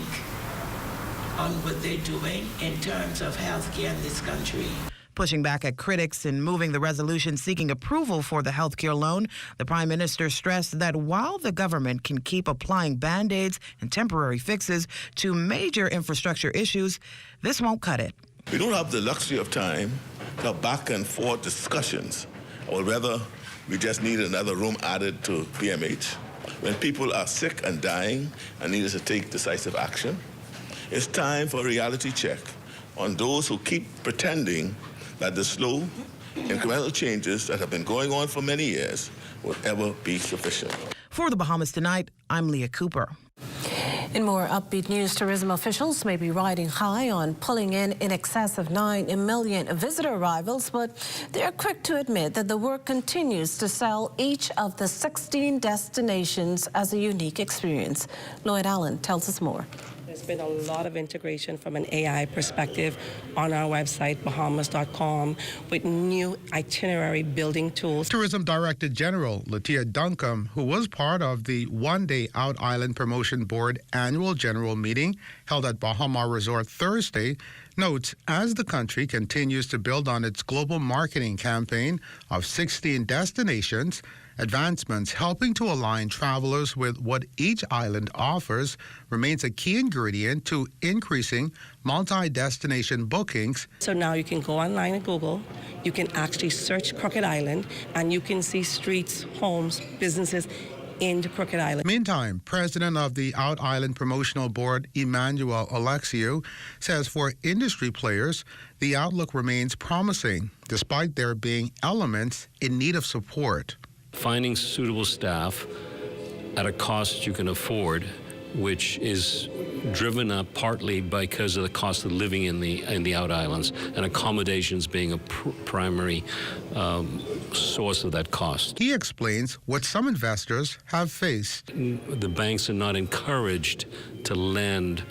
[SPEAKER 23] on what they're doing in terms of healthcare in this country.
[SPEAKER 5] Pushing back at critics and moving the resolution seeking approval for the healthcare loan, the Prime Minister stressed that while the government can keep applying Band-Aids and temporary fixes to major infrastructure issues, this won't cut it.
[SPEAKER 24] We don't have the luxury of time to have back and forth discussions, or whether we just need another room added to PMH. When people are sick and dying and need us to take decisive action, it's time for a reality check on those who keep pretending that the slow, incremental changes that have been going on for many years will ever be sufficient.
[SPEAKER 5] For the Bahamas Tonight, I'm Leah Cooper.
[SPEAKER 18] In more upbeat news, tourism officials may be riding high on pulling in excess of 9 million visitor arrivals, but they're quick to admit that the work continues to sell each of the 16 destinations as a unique experience. Lloyd Allen tells us more.
[SPEAKER 4] There's been a lot of integration from an AI perspective on our website, Bahamas.com, with new itinerary building tools.
[SPEAKER 7] Tourism Director General Latia Duncombe, who was part of the one-day Out Island Promotion Board annual general meeting held at Bahama Resort Thursday, notes as the country continues to build on its global marketing campaign of 16 destinations, advancements helping to align travelers with what each island offers remains a key ingredient to increasing multi-destination bookings.
[SPEAKER 4] So now you can go online and Google, you can actually search Crooked Island, and you can see streets, homes, businesses in the Crooked Island.
[SPEAKER 7] Meantime, President of the Out Island Promotional Board, Emmanuel Alexiou, says for industry players, the outlook remains promising, despite there being elements in need of support.
[SPEAKER 9] Finding suitable staff at a cost you can afford, which is driven up partly because of the cost of living in the Out Islands and accommodations being a primary source of that cost.
[SPEAKER 7] He explains what some investors have faced.
[SPEAKER 9] The banks are not encouraged to lend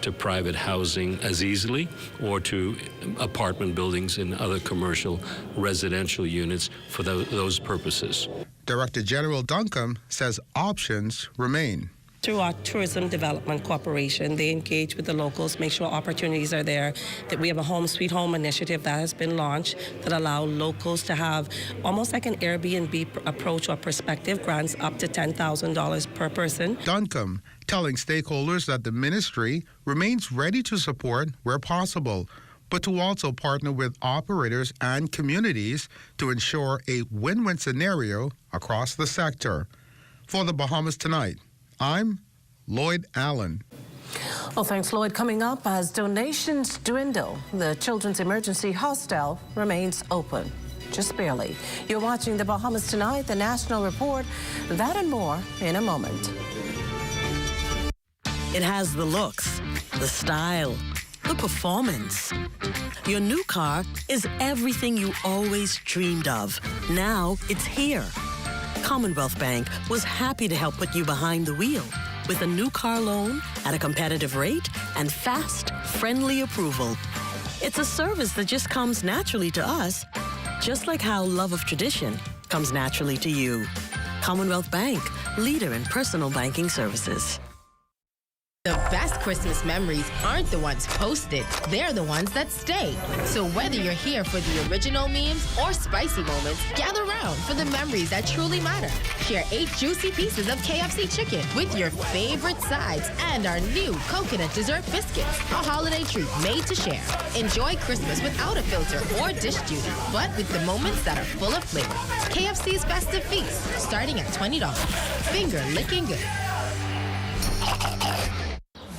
[SPEAKER 9] to private housing as easily or to apartment buildings and other commercial residential units for those purposes.
[SPEAKER 7] Director General Duncombe says options remain.
[SPEAKER 4] Through our Tourism Development Corporation, they engage with the locals, make sure opportunities are there, that we have a Home Sweet Home initiative that has been launched that allow locals to have almost like an Airbnb approach or perspective, grants up to $10,000 per person.
[SPEAKER 7] Duncombe telling stakeholders that the ministry remains ready to support where possible, but to also partner with operators and communities to ensure a win-win scenario across the sector. For the Bahamas Tonight, I'm Lloyd Allen.
[SPEAKER 18] Well, thanks, Lloyd. Coming up, as donations dwindle, the Children's Emergency Hostel remains open. Just barely. You're watching the Bahamas Tonight, the National Report. That and more in a moment.
[SPEAKER 10] It has the looks, the style, the performance. Your new car is everything you always dreamed of. Now it's here. Commonwealth Bank was happy to help put you behind the wheel with a new car loan at a competitive rate and fast, friendly approval. It's a service that just comes naturally to us, just like how love of tradition comes naturally to you. Commonwealth Bank, leader in personal banking services.
[SPEAKER 19] The best Christmas memories aren't the ones posted, they're the ones that stay. So whether you're here for the original memes or spicy moments, gather round for the memories that truly matter. Share 8 juicy pieces of KFC chicken with your favorite sides and our new coconut dessert biscuits, a holiday treat made to share. Enjoy Christmas without a filter or dish duty, but with the moments that are full of flavor. KFC's Festive Feast, starting at $20. Finger licking good.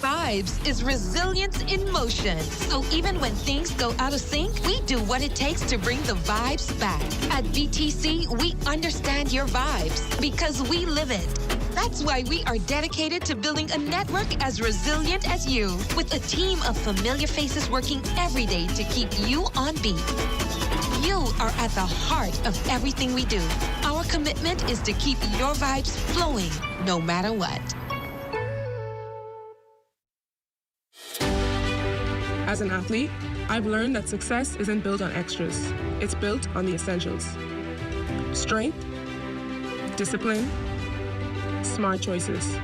[SPEAKER 25] Vibes is resilience in motion. So even when things go out of sync, we do what it takes to bring the vibes back. At BTC, we understand your vibes because we live it. That's why we are dedicated to building a network as resilient as you, with a team of familiar faces working every day to keep you on beat. You are at the heart of everything we do. Our commitment is to keep your vibes flowing no matter what.
[SPEAKER 26] As an athlete, I've learned that success isn't built on extras. It's built on the essentials. Strength, discipline, smart choices.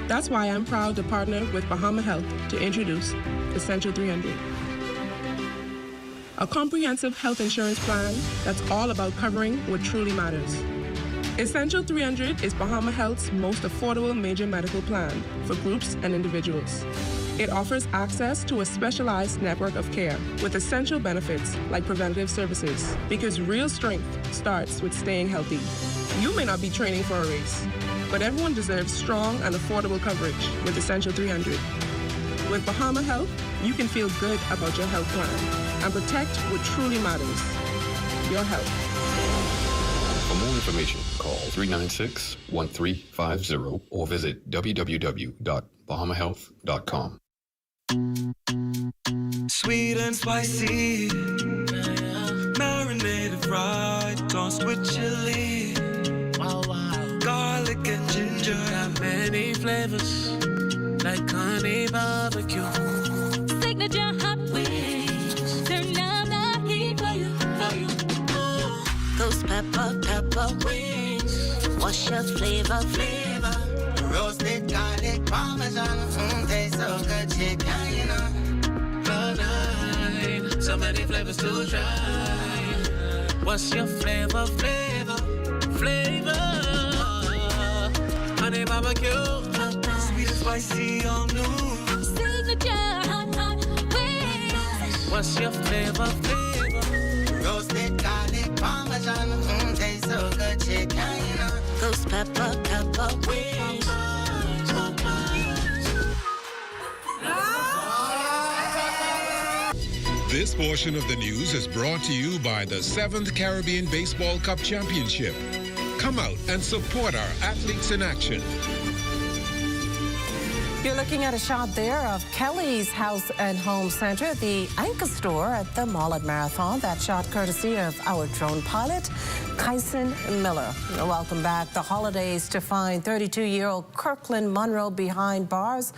[SPEAKER 26] That's why I'm proud to partner with Bahama Health to introduce Essential 300. A comprehensive health insurance plan that's all about covering what truly matters. Essential 300 is Bahama Health's most affordable major medical plan for groups and individuals. It offers access to a specialized network of care with essential benefits like preventative services, because real strength starts with staying healthy. You may not be training for a race, but everyone deserves strong and affordable coverage with Essential 300. With Bahama Health, you can feel good about your health plan and protect what truly matters, your health.
[SPEAKER 27] For more information, call 396-1350 or visit www.bahamahealth.com.
[SPEAKER 28] Sweet and spicy, marinated right, tossed with chili. Wow, wow. Garlic and ginger, got many flavors, like
[SPEAKER 1] honey barbecue.
[SPEAKER 3] Signature hot wings. Turn up the heat for you.
[SPEAKER 1] Those pepper wings. What's your flavor?
[SPEAKER 11] Roasted garlic parmesan. Tastes so good, chicken, you know.
[SPEAKER 1] Cloud nine. So many flavors to try. What's your flavor? Honey barbecue. Sweet and spicy, all new.
[SPEAKER 3] Signature hot wings.
[SPEAKER 1] What's your flavor?
[SPEAKER 11] Roasted garlic parmesan. Tastes so good, chicken, you know.
[SPEAKER 1] Those pepper wings.
[SPEAKER 17] This portion of the news is brought to you by the 7th Caribbean Baseball Cup Championship. Come out and support our athletes in action.
[SPEAKER 18] You're looking at a shot there of Kelly's House and Home Center, the anchor store at the Mall Marathon. That shot courtesy of our drone pilot, Kyson Miller. Welcome back. The holidays to find 32-year-old Kirkland Monroe behind bars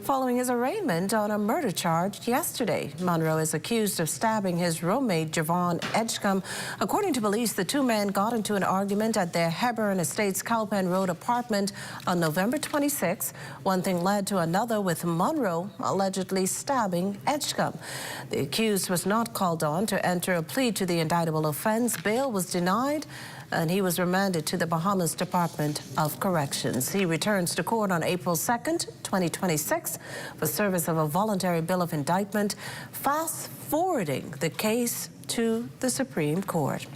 [SPEAKER 18] following his arraignment on a murder charge yesterday. Monroe is accused of stabbing his roommate, Javon Edgecombe. According to police, the two men got into an argument at their Hebron Estates Cowpen Road apartment on November 26. One thing led to another, with Monroe allegedly stabbing Edgecombe. The accused was not called on to enter a plea to the indictable offense. Bail was denied, and he was remanded to the Bahamas Department of Corrections. He returns to court on April 2nd, 2026 for service of a voluntary bill of indictment, fast-forwarding the case to the Supreme Court.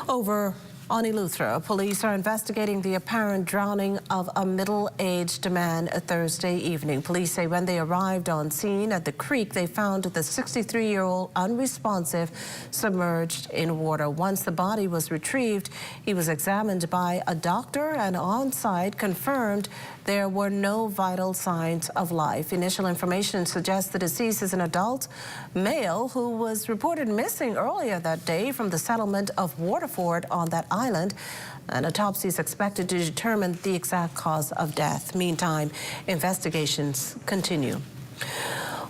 [SPEAKER 18] Over on Eleuthera, police are investigating the apparent drowning of a middle-aged man Thursday evening. Police say when they arrived on scene at the creek, they found the 63-year-old unresponsive, submerged in water. Once the body was retrieved, he was examined by a doctor and on-site confirmed there were no vital signs of life. Initial information suggests the deceased is an adult male who was reported missing earlier that day from the settlement of Waterford on that island. An autopsy is expected to determine the exact cause of death. Meantime, investigations continue.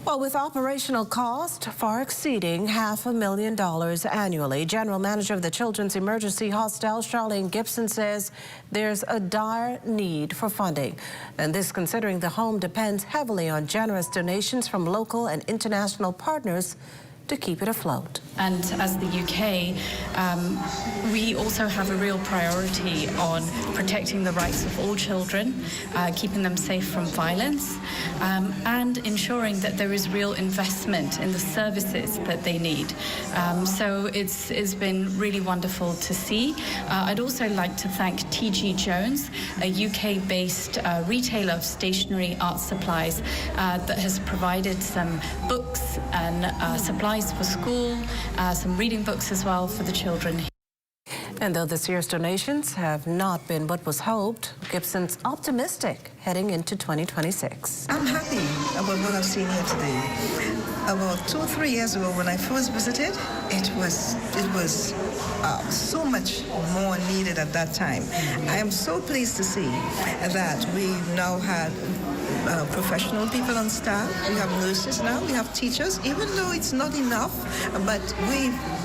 [SPEAKER 18] Well, with operational cost far exceeding $500,000 annually, General Manager of the Children's Emergency Hostel, Charlene Gibson, says there's a dire need for funding. And this considering the home depends heavily on generous donations from local and international partners to keep it afloat.
[SPEAKER 12] And as the UK, we also have a real priority on protecting the rights of all children, keeping them safe from violence, and ensuring that there is real investment in the services that they need. So it's been really wonderful to see. I'd also like to thank TG Jones, a UK-based retailer of stationery art supplies that has provided some books and supplies for school, some reading books as well for the children.
[SPEAKER 18] And though this year's donations have not been what was hoped, Gibson's optimistic heading into 2026.
[SPEAKER 13] I'm happy about what I've seen here today. About 2 or 3 years ago, when I first visited, it was so much more needed at that time. I am so pleased to see that we now have professional people on staff. We have nurses now. We have teachers. Even though it's not enough, but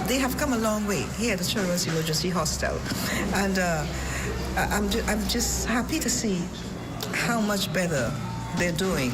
[SPEAKER 13] they have come a long way here at the Children's Emergency Hostel, and I'm just happy to see how much better they're doing.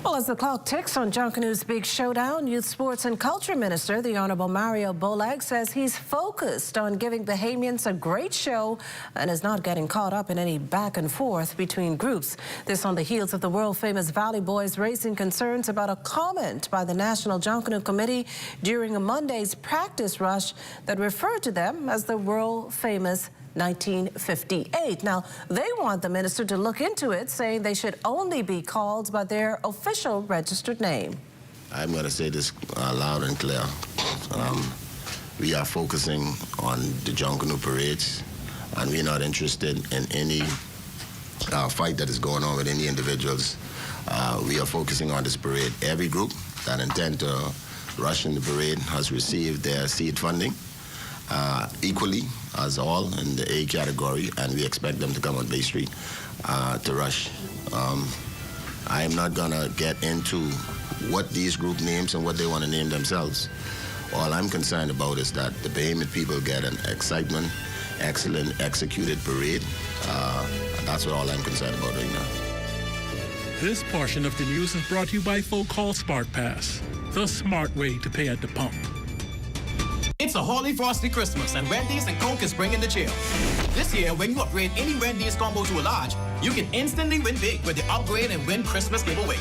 [SPEAKER 18] Well, as the clock ticks on Junkanoo's Big Showdown, Youth Sports and Culture Minister, the Honorable Mario Bolag, says he's focused on giving Bahamians a great show and is not getting caught up in any back and forth between groups. This on the heels of the world-famous Valley Boys raising concerns about a comment by the National Junkanoo Committee during a Monday's practice rush that referred to them as the world-famous 1958. Now, they want the minister to look into it, saying they should only be called by their official registered name.
[SPEAKER 14] I'm going to say this loud and clear. We are focusing on the Junkanoo parades, and we're not interested in any fight that is going on with any individuals. We are focusing on this parade. Every group that intend to rush in the parade has received their seed funding. Equally as all in the A category, and we expect them to come on Bay Street to rush. I'm not going to get into what these group names and what they want to name themselves. All I'm concerned about is that the Bahamian people get an excitement, excellent executed parade. That's what all I'm concerned about right now.
[SPEAKER 2] This portion of the news is brought to you by folk called Smart Pass, the smart way to pay at the pump.
[SPEAKER 6] It's a Holy Frosty Christmas, and Wendy's and Coke is bringing the chill. This year, when you upgrade any Wendy's combo to a large, you can instantly win big with the Upgrade and Win Christmas giveaway.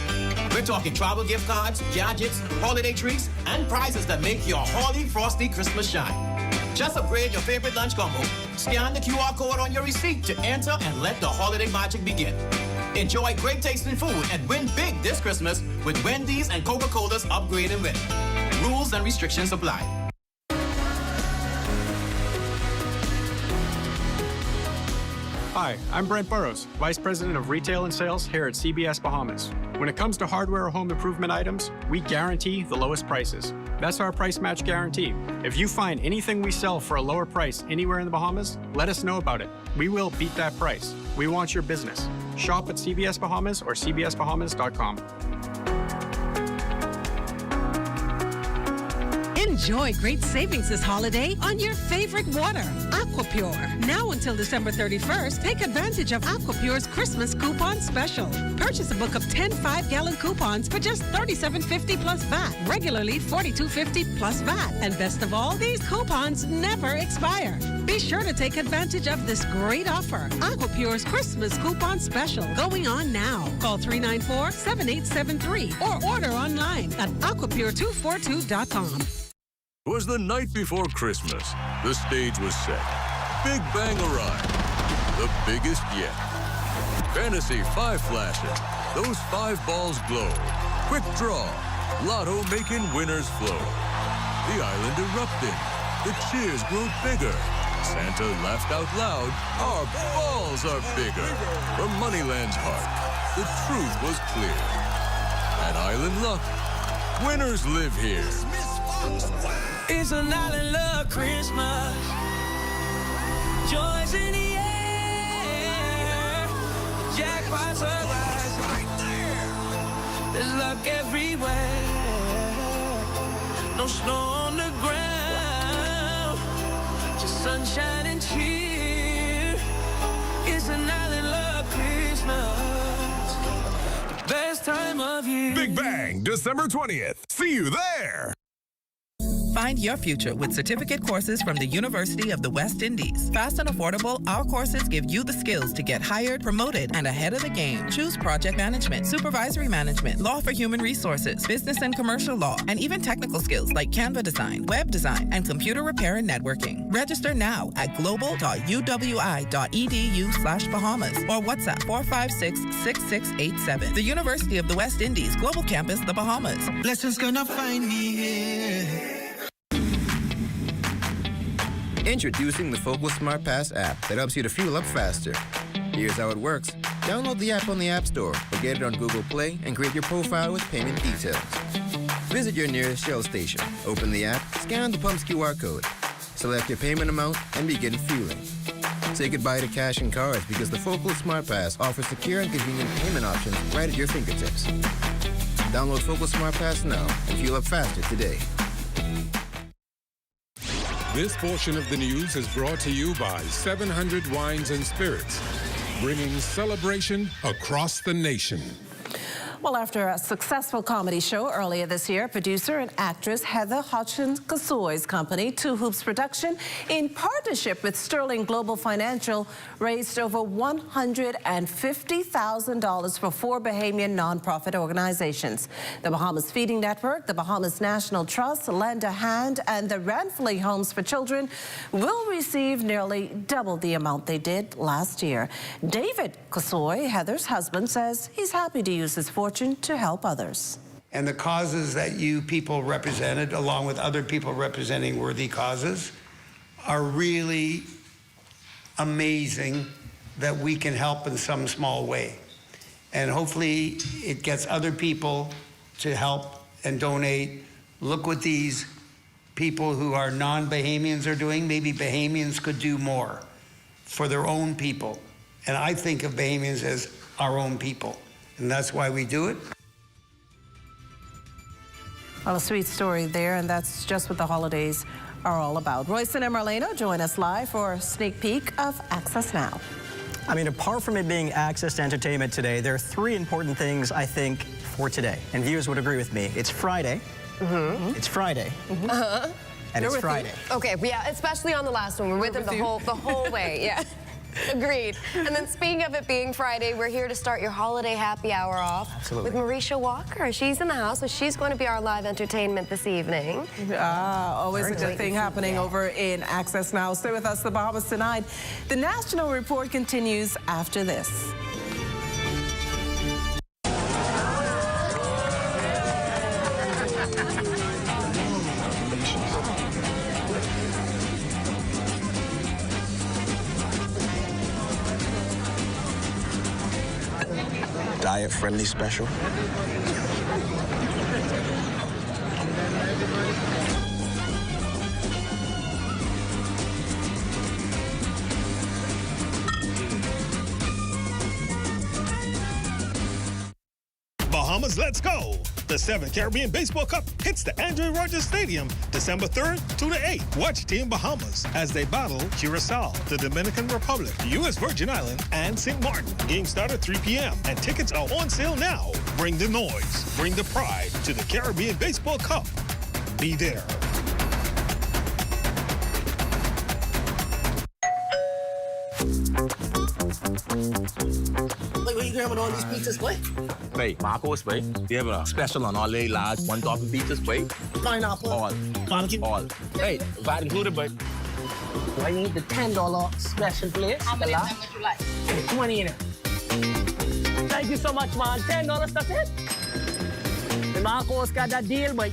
[SPEAKER 6] We're talking travel gift cards, gadgets, holiday treats, and prizes that make your Holy Frosty Christmas shine. Just upgrade your favorite lunch combo, scan the QR code on your receipt to enter, and let the holiday magic begin. Enjoy great tasting food and win big this Christmas with Wendy's and Coca-Cola's Upgrade and Win. Rules and restrictions apply.
[SPEAKER 8] Hi, I'm Brent Burrows, Vice President of Retail and Sales here at CBS Bahamas. When it comes to hardware or home improvement items, we guarantee the lowest prices. That's our price match guarantee. If you find anything we sell for a lower price anywhere in the Bahamas, let us know about it. We will beat that price. We want your business. Shop at CBS Bahamas or cbsbahamas.com.
[SPEAKER 15] Enjoy great savings this holiday on your favorite water, Aquapure. Now until December 31st, take advantage of Aquapure's Christmas coupon special. Purchase a book of 10 5-gallon coupons for just $37.50 plus VAT, regularly $42.50 plus VAT. And best of all, these coupons never expire. Be sure to take advantage of this great offer. Aquapure's Christmas coupon special going on now. Call 394-7873 or order online at aquapure242.com.
[SPEAKER 16] It was the night before Christmas. The stage was set. Big Bang arrived. The biggest yet. Fantasy 5 flashing. Those 5 balls glow. Quick draw. Lotto making winners flow. The island erupting. The cheers grew bigger. Santa laughed out loud. Our balls are bigger. From Moneyland's heart, the truth was clear. At Island Luck, winners live here.
[SPEAKER 1] It's an island love Christmas. Joys in the air. Jackpots are rising. Right there. There's luck everywhere. No snow on the ground. Just sunshine and cheer. It's an island love Christmas. Best time of year.
[SPEAKER 20] Big Bang, December 20th. See you there.
[SPEAKER 21] Find your future with certificate courses from the University of the West Indies. Fast and affordable, our courses give you the skills to get hired, promoted, and ahead of the game. Choose project management, supervisory management, law for human resources, business and commercial law, and even technical skills like Canva design, web design, and computer repair and networking. Register now at global.uwi.edu/Bahamas or WhatsApp 456-6687. The University of the West Indies, Global Campus, the Bahamas.
[SPEAKER 1] Blessings gonna find me here.
[SPEAKER 22] Introducing the Focal Smart Pass app that helps you to fuel up faster. Here's how it works. Download the app on the App Store or get it on Google Play and create your profile with payment details. Visit your nearest Shell station, open the app, scan the pump's QR code, select your payment amount, and begin fueling. Say goodbye to cash and cards because the Focal Smart Pass offers secure and convenient payment options right at your fingertips. Download Focal Smart Pass now and fuel up faster today.
[SPEAKER 17] This portion of the news is brought to you by 700 Wines and Spirits, bringing celebration across the nation.
[SPEAKER 18] Well, after a successful comedy show earlier this year, producer and actress Heather Hodgson-Kasoy's company, Two Hoops Production, in partnership with Sterling Global Financial, raised over $150,000 for 4 Bahamian nonprofit organizations. The Bahamas Feeding Network, the Bahamas National Trust, Lend a Hand, and the Ranfley Homes for Children will receive nearly double the amount they did last year. David Kasoy, Heather's husband, says he's happy to use his fortune to help others.
[SPEAKER 29] And the causes that you people represented, along with other people representing worthy causes, are really amazing that we can help in some small way. And hopefully it gets other people to help and donate. Look what these people who are non-Bahamians are doing. Maybe Bahamians could do more for their own people. And I think of Bahamians as our own people. And that's why we do it.
[SPEAKER 18] Well, a sweet story there, and that's just what the holidays are all about. Royston and Marleno join us live for a sneak peek of Access Now.
[SPEAKER 4] I mean, apart from it being access to entertainment today, there are three important things, I think, for today. And viewers would agree with me. It's Friday. It's Friday. And it's Friday.
[SPEAKER 5] Okay, yeah, especially on the last one. We're with them the whole way, yeah. Agreed. And then speaking of it being Friday, we're here to start your holiday happy hour off with Marisha Walker. She's in the house, so she's going to be our live entertainment this evening.
[SPEAKER 18] Always a good thing happening over in Access Now. Stay with us, the Bahamas tonight. The national report continues after this.
[SPEAKER 7] Diet-friendly special.
[SPEAKER 9] Bahamas, let's go! The 7th Caribbean Baseball Cup hits the Andrew Rogers Stadium December 3rd to the 8th. Watch Team Bahamas as they battle Curacao, the Dominican Republic, the U.S. Virgin Islands, and St. Martin. Game start at 3 p.m. and tickets are on sale now. Bring the noise, bring the pride to the Caribbean Baseball Cup. Be there.
[SPEAKER 10] What are you grabbing all these pizzas, boy?
[SPEAKER 19] Wait, Marcos, wait. We have a special on all the large one-topping pizzas, wait.
[SPEAKER 10] Pineapple.
[SPEAKER 19] All. All. Hey, VAT included, but
[SPEAKER 10] I need the $10 special, please. How many would you like? 20 in it. Thank you so much, man. $10, that's it. The Marcos got that deal, boy.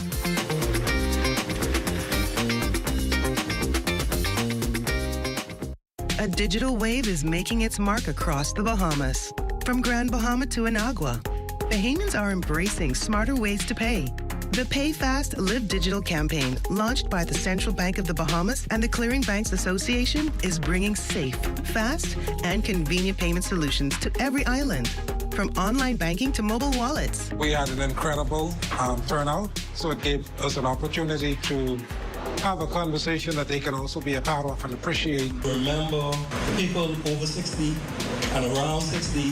[SPEAKER 23] A digital wave is making its mark across the Bahamas. From Grand Bahama to Anagua, Bahamians are embracing smarter ways to pay. The Pay Fast, Live Digital campaign, launched by the Central Bank of the Bahamas and the Clearing Banks Association, is bringing safe, fast, and convenient payment solutions to every island, from online banking to mobile wallets.
[SPEAKER 24] We had an incredible turnout, so it gave us an opportunity to have a conversation that they can also be a part of and appreciate.
[SPEAKER 25] Remember, people over 60 and around 60,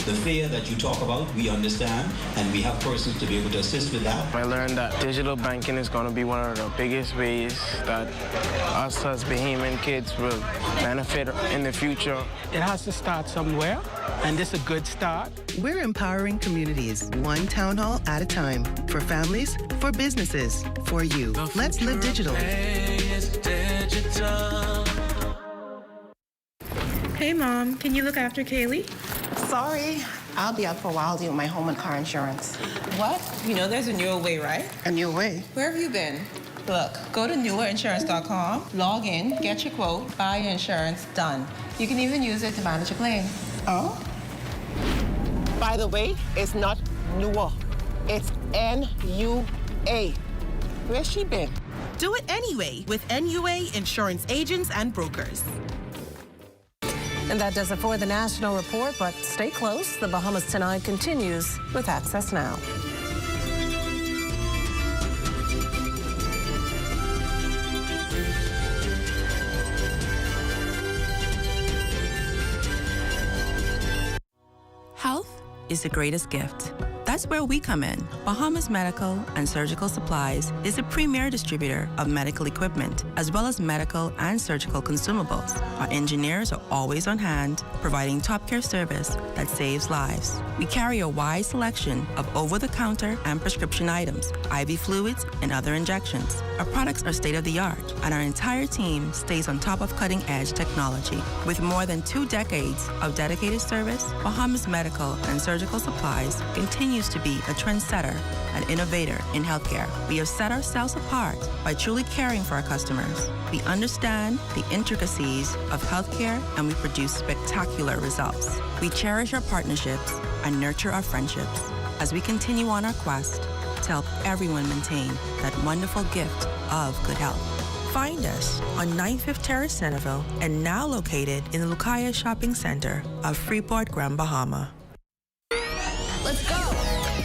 [SPEAKER 25] the fear that you talk about, we understand, and we have persons to be able to assist with that.
[SPEAKER 30] I learned that digital banking is going to be one of the biggest ways that us as Bahamian kids will benefit in the future.
[SPEAKER 10] It has to start somewhere, and this is a good start.
[SPEAKER 23] We're empowering communities, one town hall at a time. For families, for businesses, for you. Let's live digital.
[SPEAKER 31] Hey, Mom, can you look after Kaylee?
[SPEAKER 32] Sorry, I'll be out for a while doing my home and car insurance.
[SPEAKER 31] What? You know there's a newer way, right?
[SPEAKER 32] A new way?
[SPEAKER 31] Where have you been? Look, go to newerinsurance.com, log in, get your quote, buy your insurance, done. You can even use it to manage your claim.
[SPEAKER 32] Oh? By the way, it's not newer. It's N-U-A. Where's she been?
[SPEAKER 33] Do it anyway with NUA Insurance Agents and Brokers.
[SPEAKER 18] And that does it for the national report, but stay close. The Bahamas Tonight continues with Access Now.
[SPEAKER 34] Health is the greatest gift. That's where we come in. Bahamas Medical and Surgical Supplies is a premier distributor of medical equipment, as well as medical and surgical consumables. Our engineers are always on hand, providing top care service that saves lives. We carry a wide selection of over-the-counter and prescription items, IV fluids, and other injections. Our products are state-of-the-art, and our entire team stays on top of cutting-edge technology. With more than 2 decades of dedicated service, Bahamas Medical and Surgical Supplies continues to be a trendsetter and innovator in healthcare. We have set ourselves apart by truly caring for our customers. We understand the intricacies of healthcare, and we produce spectacular results. We cherish our partnerships and nurture our friendships as we continue on our quest to help everyone maintain that wonderful gift of good health. Find us on 95th Terrace, Centerville, and now located in the Lucaya Shopping Center of Freeport, Grand Bahama.
[SPEAKER 32] Let's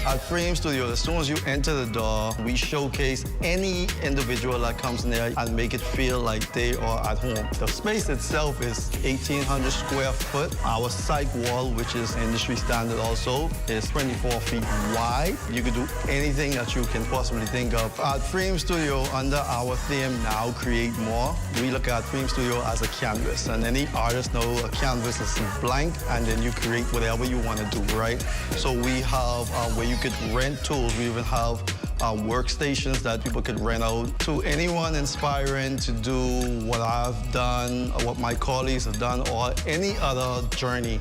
[SPEAKER 2] At Frame Studio, as soon as you enter the door, we showcase any individual that comes in there and make it feel like they are at home. The space itself is 1,800 square foot. Our psych wall, which is industry standard also, is 24 feet wide. You can do anything that you can possibly think of. At Frame Studio, under our theme, Now Create More, we look at Frame Studio as a canvas. And any artist knows a canvas is blank, and then you create whatever you want to do, right? So we have where you could rent tools. We even have workstations that people could rent out. To anyone inspiring to do what I've done, or what my colleagues have done, or any other journey,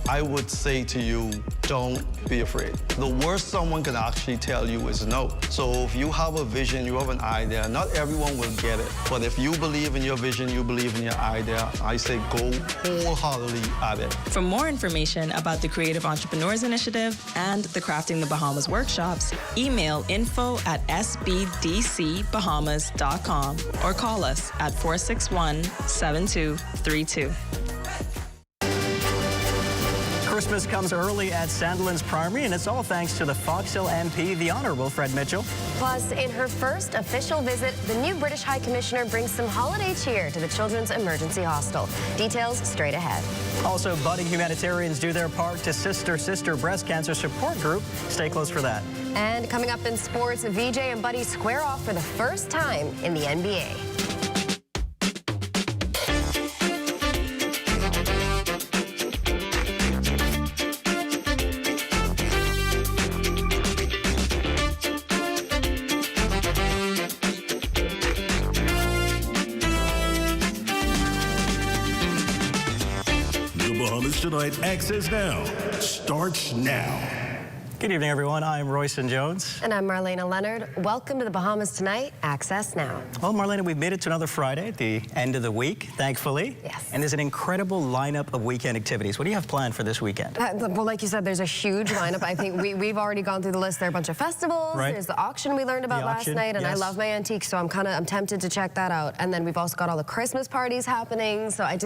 [SPEAKER 2] I would say to you, don't be afraid. The worst someone can actually tell you is no. So if you have a vision, you have an idea, not everyone will get it. But if you believe in your vision, you believe in your idea, I say go wholeheartedly at it.
[SPEAKER 3] For more information about the Creative Entrepreneurs Initiative and the Crafting the Bahamas workshops, email info@sbdcbahamas.com or call us at 461-7232.
[SPEAKER 4] Christmas comes early at Sandilands Primary, and it's all thanks to the Fox Hill MP, the Honourable Fred Mitchell.
[SPEAKER 5] Plus, in her first official visit, the new British High Commissioner brings some holiday cheer to the Children's Emergency Hostel. Details straight ahead.
[SPEAKER 4] Also, budding humanitarians do their part to Sister Breast Cancer Support Group. Stay close for that.
[SPEAKER 5] And coming up in sports, VJ and Buddy square off for the first time in the NBA.
[SPEAKER 6] Tonight, Access Now starts now.
[SPEAKER 4] Good evening, everyone. I'm Royson Jones.
[SPEAKER 5] And I'm Marlena Leonard. Welcome to the Bahamas Tonight, Access Now.
[SPEAKER 4] Well, Marlena, we've made it to another Friday at the end of the week, thankfully.
[SPEAKER 5] Yes.
[SPEAKER 4] And there's an incredible lineup of weekend activities. What do you have planned for this weekend?
[SPEAKER 5] Well, like you said, there's a huge lineup. I think we've already gone through the list. There are a bunch of festivals.
[SPEAKER 4] Right.
[SPEAKER 5] There's the auction we learned about last night, and yes. I love my antiques, so I'm tempted to check that out. And then we've also got all the Christmas parties happening, so I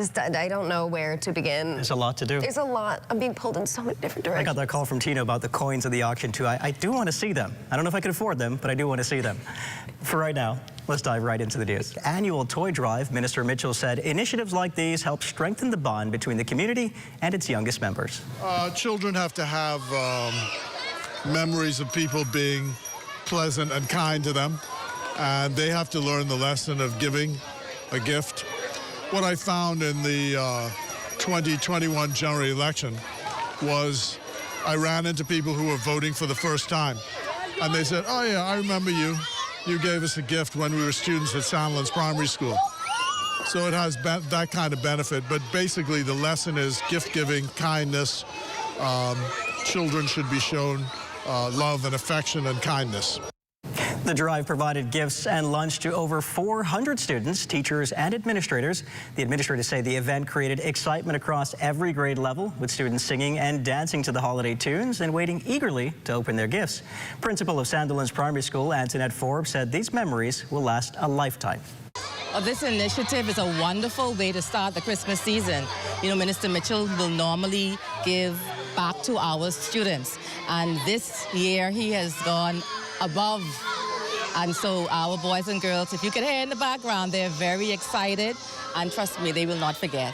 [SPEAKER 5] don't know where to begin.
[SPEAKER 4] There's a lot to do.
[SPEAKER 5] There's a lot. I'm being pulled in so many different directions.
[SPEAKER 4] I got that call from Tino about the coins of the auction, too. I do want to see them. I don't know if I can afford them, but I do want to see them. For right now, let's dive right into the news. Annual toy drive, Minister Mitchell said initiatives like these help strengthen the bond between the community and its youngest members.
[SPEAKER 8] Children have to have memories of people being pleasant and kind to them, and they have to learn the lesson of giving a gift. What I found in the 2021 general election was I ran into people who were voting for the first time, and they said, oh yeah, I remember you. You gave us a gift when we were students at Sandilands Primary School. So it has that kind of benefit, but basically the lesson is gift-giving, kindness. Children should be shown love and affection and kindness.
[SPEAKER 4] The drive provided gifts and lunch to over 400 students, teachers, and administrators. The administrators say the event created excitement across every grade level, with students singing and dancing to the holiday tunes and waiting eagerly to open their gifts. Principal of Sandilands Primary School, Antoinette Forbes, said these memories will last a lifetime.
[SPEAKER 11] This initiative is a wonderful way to start the Christmas season. You know, Minister Mitchell will normally give back to our students, and this year he has gone above. And so our boys and girls, if you can hear in the background, they're very excited, and trust me, they will not forget.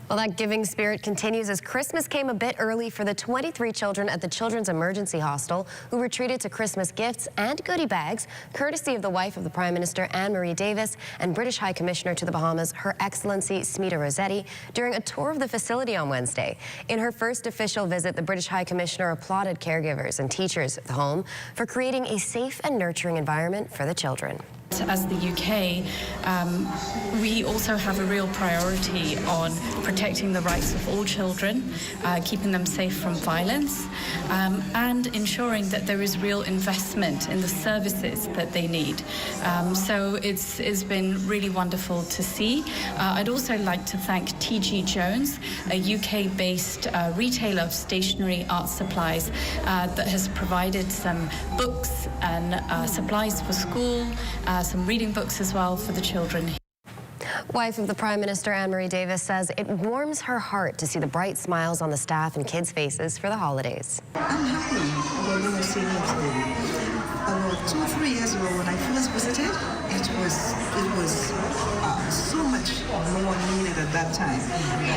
[SPEAKER 5] Well, that giving spirit continues as Christmas came a bit early for the 23 children at the Children's Emergency Hostel who were treated to Christmas gifts and goodie bags, courtesy of the wife of the Prime Minister, Anne-Marie Davis, and British High Commissioner to the Bahamas, Her Excellency Smita Rossetti, during a tour of the facility on Wednesday. In her first official visit, the British High Commissioner applauded caregivers and teachers at the home for creating a safe and nurturing environment for the children.
[SPEAKER 12] As the UK, we also have a real priority on protecting the rights of all children, keeping them safe from violence, and ensuring that there is real investment in the services that they need. So it's been really wonderful to see. I'd also like to thank TG Jones, a UK-based retailer of stationery art supplies that has provided some books and supplies for school, some reading books as well for the children.
[SPEAKER 5] Wife of the Prime Minister, Anne-Marie Davis, says it warms her heart to see the bright smiles on the staff and kids' faces for the holidays.
[SPEAKER 1] I'm happy when we are seeing it today. About 2 or 3 years ago, when I first visited, it was so much more needed at that time.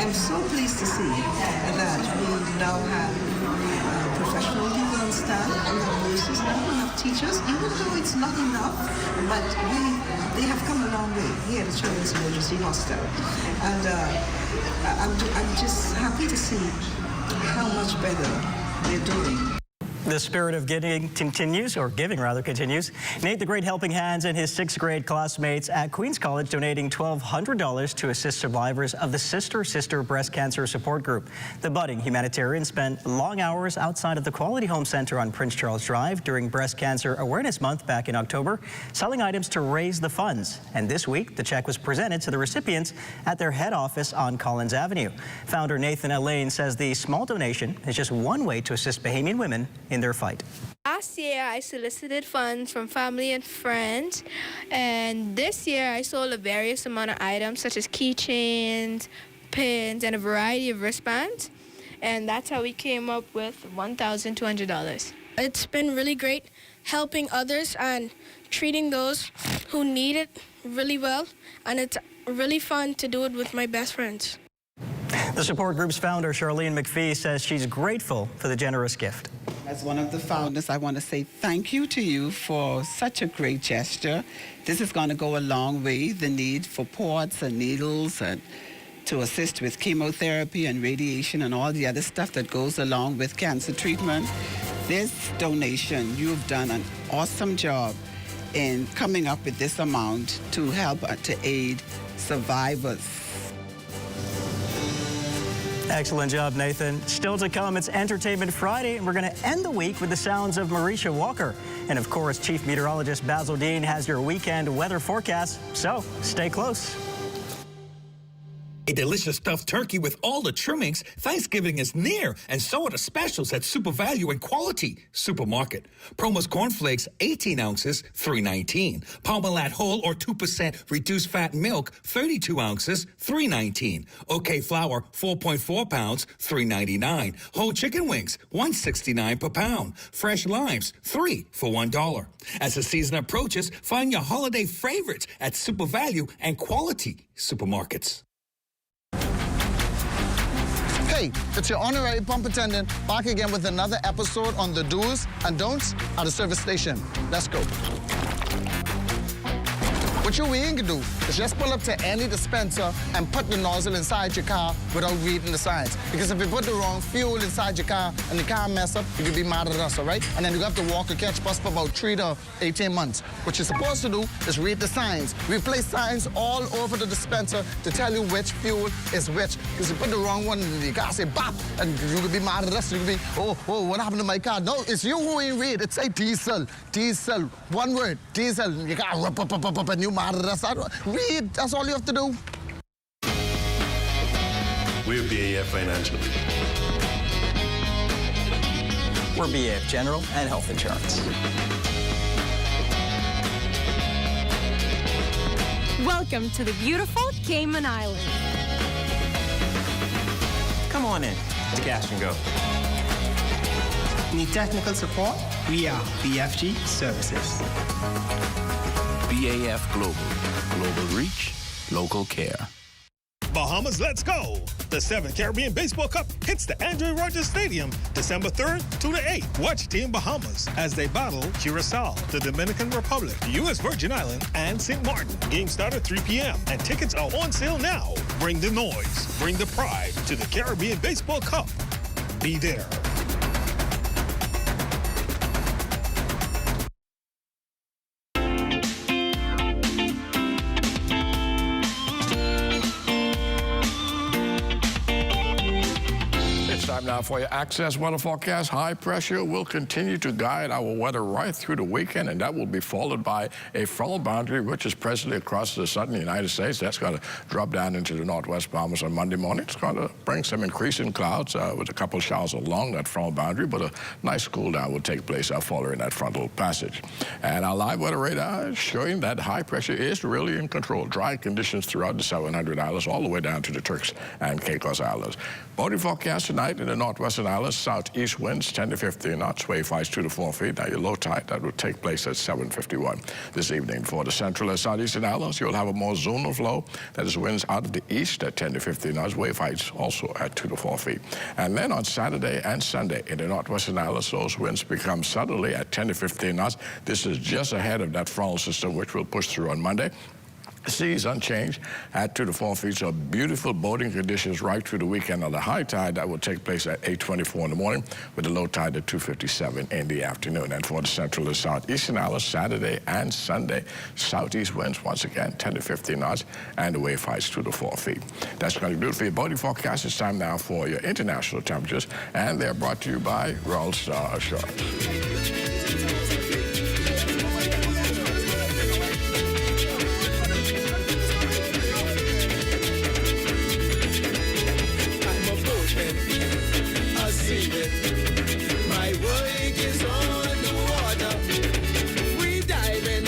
[SPEAKER 1] I'm so pleased to see that we now have professional people on staff, we have nurses now, we have teachers, even though it's not enough, but they have come a long way here at the Children's Emergency Hospital. And I'm just happy to see how much better they're doing.
[SPEAKER 4] The spirit of giving continues. Nate, the Great Helping Hands, and his 6th grade classmates at Queens College donating $1,200 to assist survivors of the Sister Breast Cancer Support Group. The budding humanitarian spent long hours outside of the Quality Home Center on Prince Charles Drive during Breast Cancer Awareness Month back in October, selling items to raise the funds. And this week, the check was presented to the recipients at their head office on Collins Avenue. Founder Nathan Elaine says the small donation is just one way to assist Bahamian women in their fight.
[SPEAKER 7] Last year, I solicited funds from family and friends, and this year I sold a various amount of items such as keychains, pins, and a variety of wristbands, and that's how we came up with $1,200.
[SPEAKER 13] It's been really great helping others and treating those who need it really well, and it's really fun to do it with my best friends.
[SPEAKER 4] The support group's founder, Charlene McPhee, says she's grateful for the generous gift.
[SPEAKER 14] As one of the founders, I want to say thank you to you for such a great gesture. This is going to go a long way. The need for ports and needles and to assist with chemotherapy and radiation and all the other stuff that goes along with cancer treatment. This donation, you've done an awesome job in coming up with this amount to help to aid survivors.
[SPEAKER 4] Excellent job, Nathan. Still to come, it's Entertainment Friday, and we're going to end the week with the sounds of Marisha Walker. And of course, Chief Meteorologist Basil Dean has your weekend weather forecast, so stay close.
[SPEAKER 15] A delicious stuffed turkey with all the trimmings. Thanksgiving is near, and so are the specials at Super Value and Quality Supermarket. Promo's cornflakes, 18 ounces, $3.19. Parmalat whole or 2% reduced fat milk, 32 ounces, $3.19. OK flour, 4.4 pounds, $3.99. Whole chicken wings, $1.69 per pound. Fresh limes, 3 for $1. As the season approaches, find your holiday favorites at Super Value and Quality Supermarkets.
[SPEAKER 2] Hey, it's your honorary pump attendant back again with another episode on the do's and don'ts at a service station. Let's go. What you ain't gonna do is just pull up to any dispenser and put the nozzle inside your car without reading the signs. Because if you put the wrong fuel inside your car and the car mess up, you could be mad at us, all right? And then you have to walk or catch bus for about 3 to 18 months. What you're supposed to do is read the signs. We place signs all over the dispenser to tell you which fuel is which. Because you put the wrong one in the car, say bop, and you could be mad at us. You could be, oh, what happened to my car? No, it's you who ain't read. It say diesel, diesel, one word, diesel. You got up, and you mad at us. Read, that's all you have to do.
[SPEAKER 6] We're BAF Financial.
[SPEAKER 4] We're BAF General and Health Insurance.
[SPEAKER 16] Welcome to the beautiful Cayman Islands.
[SPEAKER 17] Come on in to Cash and Go. Need technical support? We are BFG Services.
[SPEAKER 19] BAF Global. Global reach, local care.
[SPEAKER 9] Bahamas, let's go! The 7th Caribbean Baseball Cup hits the Andrew Rogers Stadium December 3rd to the 8th. Watch Team Bahamas as they battle Curacao, the Dominican Republic, the U.S. Virgin Islands, and St. Martin. Game start at 3 p.m. and tickets are on sale now. Bring the noise, bring the pride to the Caribbean Baseball Cup. Be there.
[SPEAKER 10] time now for your Access weather forecast. High pressure will continue to guide our weather right through the weekend, and that will be followed by a frontal boundary, which is presently across the southern United States. That's going to drop down into the northwest Bahamas on Monday morning. It's going to bring some increasing clouds with a couple of showers along that frontal boundary, but a nice cool down will take place following that frontal passage. And our live weather radar is showing that high pressure is really in control. Dry conditions throughout the 700 islands, all the way down to the Turks and Caicos Islands. Boating forecast tonight in the northwestern islands, southeast winds 10 to 15 knots, wave heights 2 to 4 feet. Now your low tide, that will take place at 7:51 this evening. For the central and southeastern islands, you'll have a more zonal flow. That is winds out of the east at 10 to 15 knots, wave heights also at 2 to 4 feet. And then on Saturday and Sunday in the northwestern islands, those winds become southerly at 10 to 15 knots. This is just ahead of that frontal system, which will push through on Monday. The seas unchanged at 2 to 4 feet, so beautiful boating conditions right through the weekend. On the high tide, that will take place at 8:24 in the morning, with the low tide at 2:57 in the afternoon. And for the central and southeastern islands, Saturday and Sunday, southeast winds once again 10 to 15 knots, and the wave heights 2 to 4 feet. That's going to do it for your boating forecast. It's time now for your international temperatures, and they're brought to you by Royal Star Shorts.
[SPEAKER 20] My work is on the water. We diving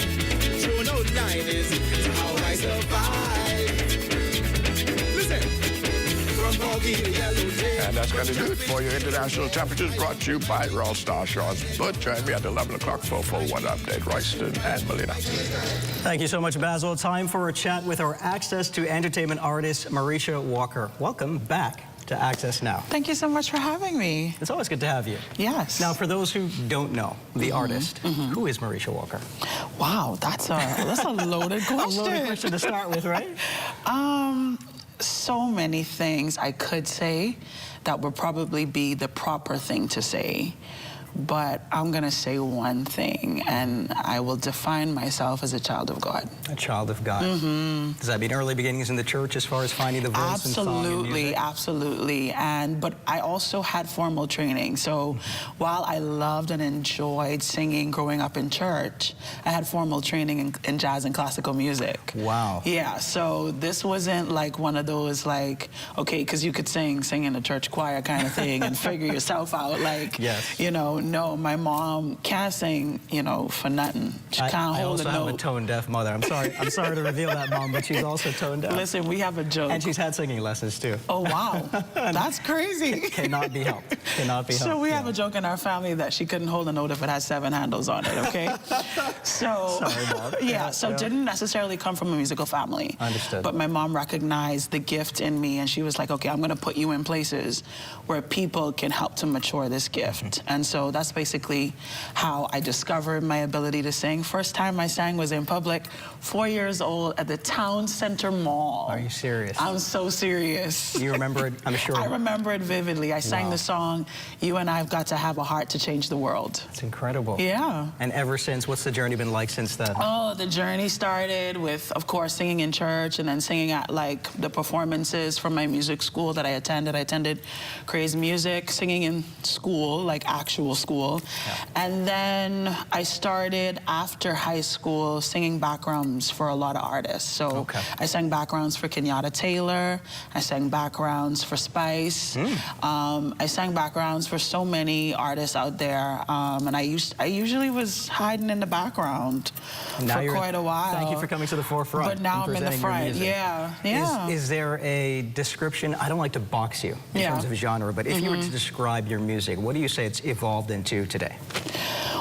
[SPEAKER 20] through no line is how I survive. Listen, from foggy to yellow day.
[SPEAKER 10] And that's going to do it for your international temperatures, brought to you by Royal Star Shorts. But join me at 11 o'clock for a full weather update. Royston and Melina.
[SPEAKER 4] Thank you so much, Basil. Time for a chat with our Access to Entertainment artist, Marisha Walker. Welcome back to Access Now.
[SPEAKER 21] Thank you so much for having me.
[SPEAKER 4] It's always good to have you.
[SPEAKER 21] Yes.
[SPEAKER 4] Now, for those who don't know the artist, who is Marisha Walker?
[SPEAKER 21] Wow, that's a loaded question.
[SPEAKER 4] A loaded question to start with, right?
[SPEAKER 21] So many things I could say that would probably be the proper thing to say. But I'm going to say one thing, and I will define myself as a child of God.
[SPEAKER 4] A child of God. Does that mean early beginnings in the church as far as finding the voice and song and music?
[SPEAKER 21] Absolutely. But I also had formal training. So while I loved and enjoyed singing growing up in church, I had formal training in jazz and classical music.
[SPEAKER 4] Wow.
[SPEAKER 21] Yeah, so this wasn't like one of those like, okay, because you could sing in a church choir kind of thing and figure yourself out. Like,
[SPEAKER 4] yes.
[SPEAKER 21] You know, no, my mom can't sing, you know, for nothing. She can't hold a note.
[SPEAKER 4] I also have a tone-deaf mother. I'm sorry to reveal that, Mom, but she's also tone-deaf.
[SPEAKER 21] Listen, we have a joke.
[SPEAKER 4] And she's had singing lessons, too.
[SPEAKER 21] Oh, wow. That's crazy.
[SPEAKER 4] Cannot be helped. Cannot be helped.
[SPEAKER 21] So we have a joke in our family that she couldn't hold a note if it had 7 handles on it, okay? So,
[SPEAKER 4] sorry, Mom.
[SPEAKER 21] Yeah, didn't necessarily come from a musical family.
[SPEAKER 4] Understood.
[SPEAKER 21] But my mom recognized the gift in me, and she was like, okay, I'm going to put you in places where people can help to mature this gift. And so that's basically how I discovered my ability to sing. First time I sang was in public, 4 years old, at the Town Center Mall.
[SPEAKER 4] Are you serious?
[SPEAKER 21] I'm so serious.
[SPEAKER 4] You remember it, I'm sure.
[SPEAKER 21] I remember it vividly. I sang the song, You and I've Got to Have a Heart to Change the World.
[SPEAKER 4] It's incredible.
[SPEAKER 21] Yeah.
[SPEAKER 4] And ever since, what's the journey been like since then?
[SPEAKER 21] Oh, the journey started with, of course, singing in church and then singing at, like, the performances from my music school that I attended. I attended Craze Music, singing in school, like actual school. Yeah. And then I started, after high school, singing backgrounds for a lot of artists. So I sang backgrounds for Kenyatta Taylor. I sang backgrounds for Spice. I sang backgrounds for so many artists out there. And I usually was hiding in the background for quite a while.
[SPEAKER 4] Thank you for coming to the forefront.
[SPEAKER 21] But now I'm in the front. Yeah.
[SPEAKER 4] Is there a description? I don't like to box you in terms of genre, but if you were to describe your music, what do you say it's evolved into today?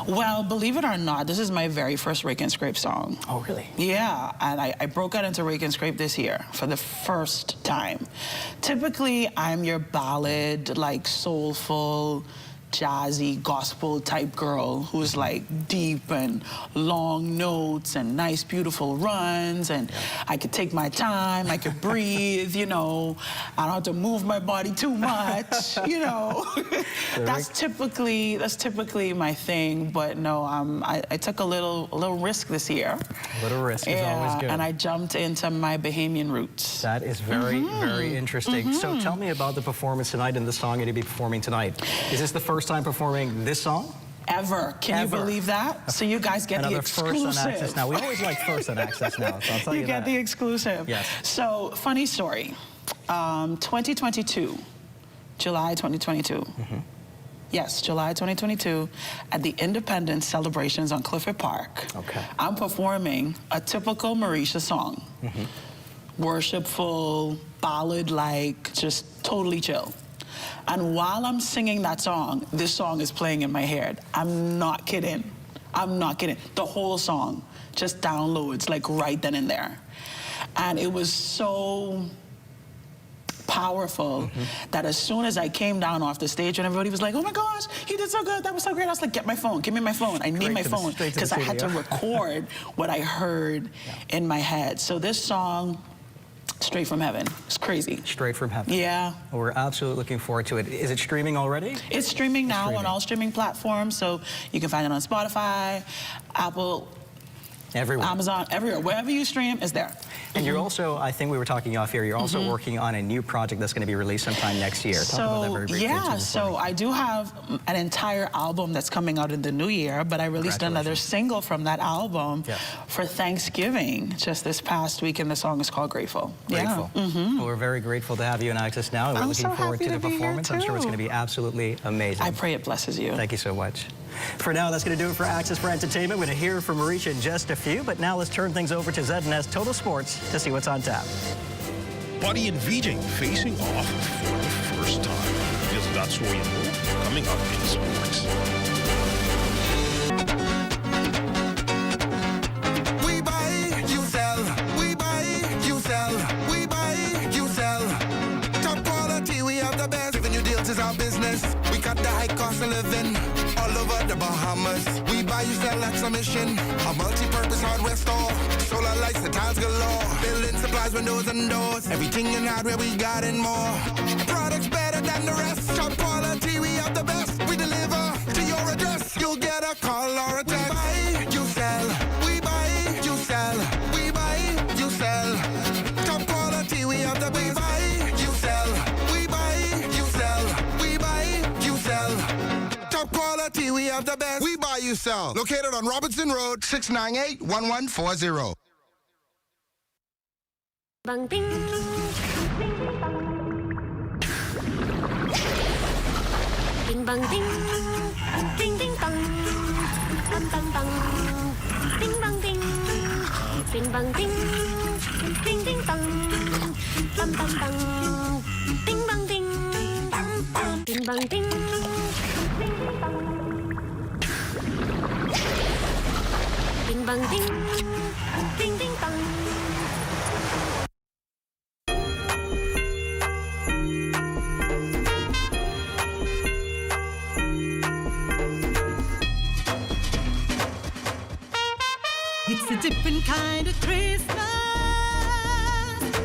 [SPEAKER 21] Well, believe it or not, this is my very first Rake and Scrape song.
[SPEAKER 4] Oh, really?
[SPEAKER 21] Yeah, and I broke out into Rake and Scrape this year for the first time. Typically, I'm your ballad, like soulful, jazzy gospel type girl who's like deep and long notes and nice, beautiful runs, and I could take my time, I could breathe, you know. I don't have to move my body too much, you know. That's typically my thing, but no, I took a little risk this year.
[SPEAKER 4] A little risk is always good.
[SPEAKER 21] And I jumped into my Bahamian roots.
[SPEAKER 4] That is very, very interesting. So tell me about the performance tonight and the song you're going to be performing tonight. Is this the first time performing this song?
[SPEAKER 21] Ever. Can you believe that? So you guys get the exclusive.
[SPEAKER 4] First on Access Now. We always like first on Access Now, so I'll tell you that.
[SPEAKER 21] You get the exclusive.
[SPEAKER 4] Yes.
[SPEAKER 21] So, funny story. 2022, July 2022. Yes, July 2022, at the Independence celebrations on Clifford Park. Okay. I'm performing a typical Marisha song. Worshipful, ballad-like, just totally chill. And while I'm singing that song, this song is playing in my head. I'm not kidding. I'm not kidding. The whole song just downloads, like right then and there. And it was so powerful that as soon as I came down off the stage and everybody was like, oh my gosh, he did so good, that was so great, I was like, get my phone, give me my phone, I need my phone, because I had to record what I heard in my head. So this song, straight from heaven, it's crazy. Straight from heaven. Yeah.
[SPEAKER 4] Well, we're absolutely looking forward to it. Is it streaming already?
[SPEAKER 21] It's streaming now on all streaming platforms, so you can find it on Spotify, Apple,
[SPEAKER 4] everywhere.
[SPEAKER 21] Amazon, everywhere. Wherever you stream, is there.
[SPEAKER 4] And you're also, I think we were talking off here, you're also working on a new project that's going to be released sometime next year. Talk about that very briefly.
[SPEAKER 21] Yeah, so I do have an entire album that's coming out in the new year, but I released another single from that album for Thanksgiving just this past week, and the song is called Grateful.
[SPEAKER 4] Grateful. Well, we're very grateful to have you in Access Now. We're looking forward to the performance. I'm sure it's going to be absolutely amazing.
[SPEAKER 21] I pray it blesses you.
[SPEAKER 4] Thank you so much. For now, that's going to do it for Access for Entertainment. We're going to hear from Marisha in just a few, but now let's turn things over to ZNS Total Sports to see what's on tap.
[SPEAKER 9] Buddy and VJ facing off for the first time. Here's that story and more coming up in sports.
[SPEAKER 20] We buy, you sell. We buy, you sell. We buy, you sell. Top quality, we have the best. Giving you deals is our business. We got the high cost of living all over the Bahamas. We buy, you sell, that's a mission. A multi-purpose hardware store. Solar lights, the tiles galore. Building supplies, windows and doors. Everything in hardware, we got and more. Products better than the rest. Top quality, we have the best. We deliver to your address. You'll get a call or a text. We buy, you sell. We buy, you sell. We buy, you sell. Top quality, we have the best. We buy, you sell. We buy, you sell. We buy, you sell. Top quality, we have the best. We buy, you sell. Located on Robinson Road, 698-1140.
[SPEAKER 16] Bang ding. Ding bang ding. Ding ding dong. Bang bang bang. Ding bang ding. Ding bang ding. Ding ding dong. Bang bang bang. Ding bang ding. Ding bang ding. Ding bang ding. Ding ding dong.
[SPEAKER 18] It's a different kind of Christmas,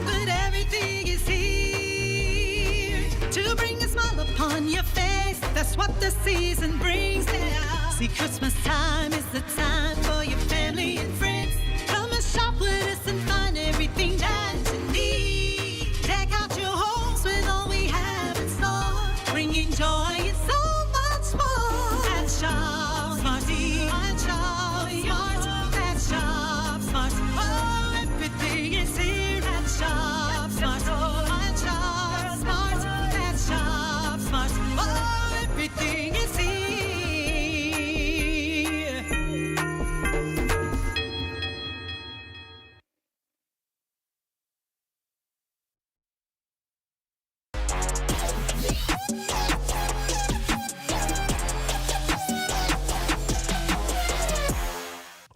[SPEAKER 18] but everything is here to bring a smile upon your face. That's what the season brings now. See, Christmas time is the time for your family and friends. Come and shop with us and find everything that you need. Deck out your homes with all we have in store, bringing joy and so much more. At Shop Smarty, at Shop Smart, at Shop Smart. Oh, everything is here at Shop Smart. At Shop Smart, at Shop Smart. Oh, everything is here.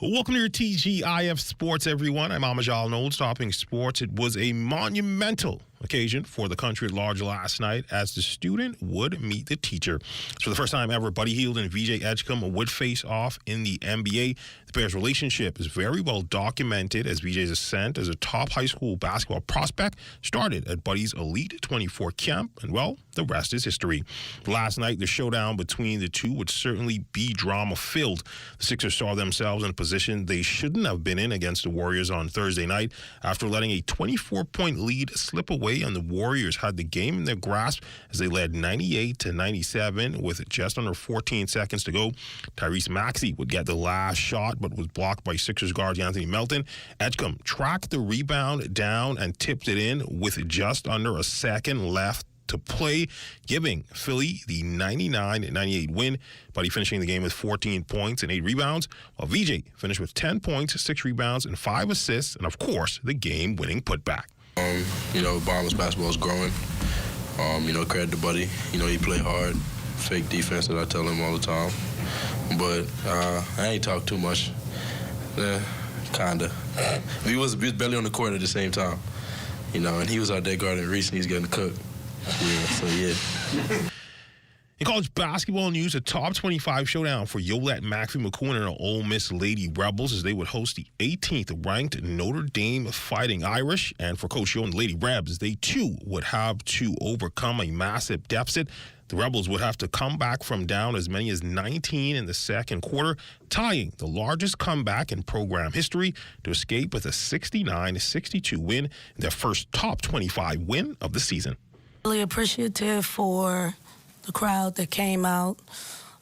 [SPEAKER 9] Welcome to your TGIF Sports, everyone. I'm Amajal Knowles, topping sports. It was a monumental
[SPEAKER 3] occasion for the country at large last night as the student would meet the teacher. So for the first time ever, Buddy Hield and VJ Edgecombe would face off in the NBA. The pair's relationship is very well documented as VJ's ascent as a top high school basketball prospect started at Buddy's Elite 24 camp, and well, the rest is history. Last night, the showdown between the two would certainly be drama-filled. The Sixers saw themselves in a position they shouldn't have been in against the Warriors on Thursday night after letting a 24-point lead slip away, and the Warriors had the game in their grasp as they led 98-97 with just under 14 seconds to go. Tyrese Maxey would get the last shot but was blocked by Sixers guard Anthony Melton. Edgecombe tracked the rebound down and tipped it in with just under a second left to play, giving Philly the 99-98 win. Buddy finishing the game with 14 points and 8 rebounds, while VJ finished with 10 points, 6 rebounds, and 5 assists, and of course, the game-winning putback.
[SPEAKER 22] Bahamas basketball is growing. Credit to Buddy. He played hard, fake defense that I tell him all the time. But I ain't talk too much. Kinda. We was barely on the court at the same time. And he was out there guarding Reese and he's getting cooked.
[SPEAKER 3] In college basketball news, a top 25 showdown for Yolette Maxey McCoon and the Ole Miss Lady Rebels as they would host the 18th ranked Notre Dame Fighting Irish. And for Coach Yo and the Lady Rebs, they too would have to overcome a massive deficit. The Rebels would have to come back from down as many as 19 in the second quarter, tying the largest comeback in program history to escape with a 69-62 win, their first top 25 win of the season.
[SPEAKER 23] Really appreciative for the crowd that came out.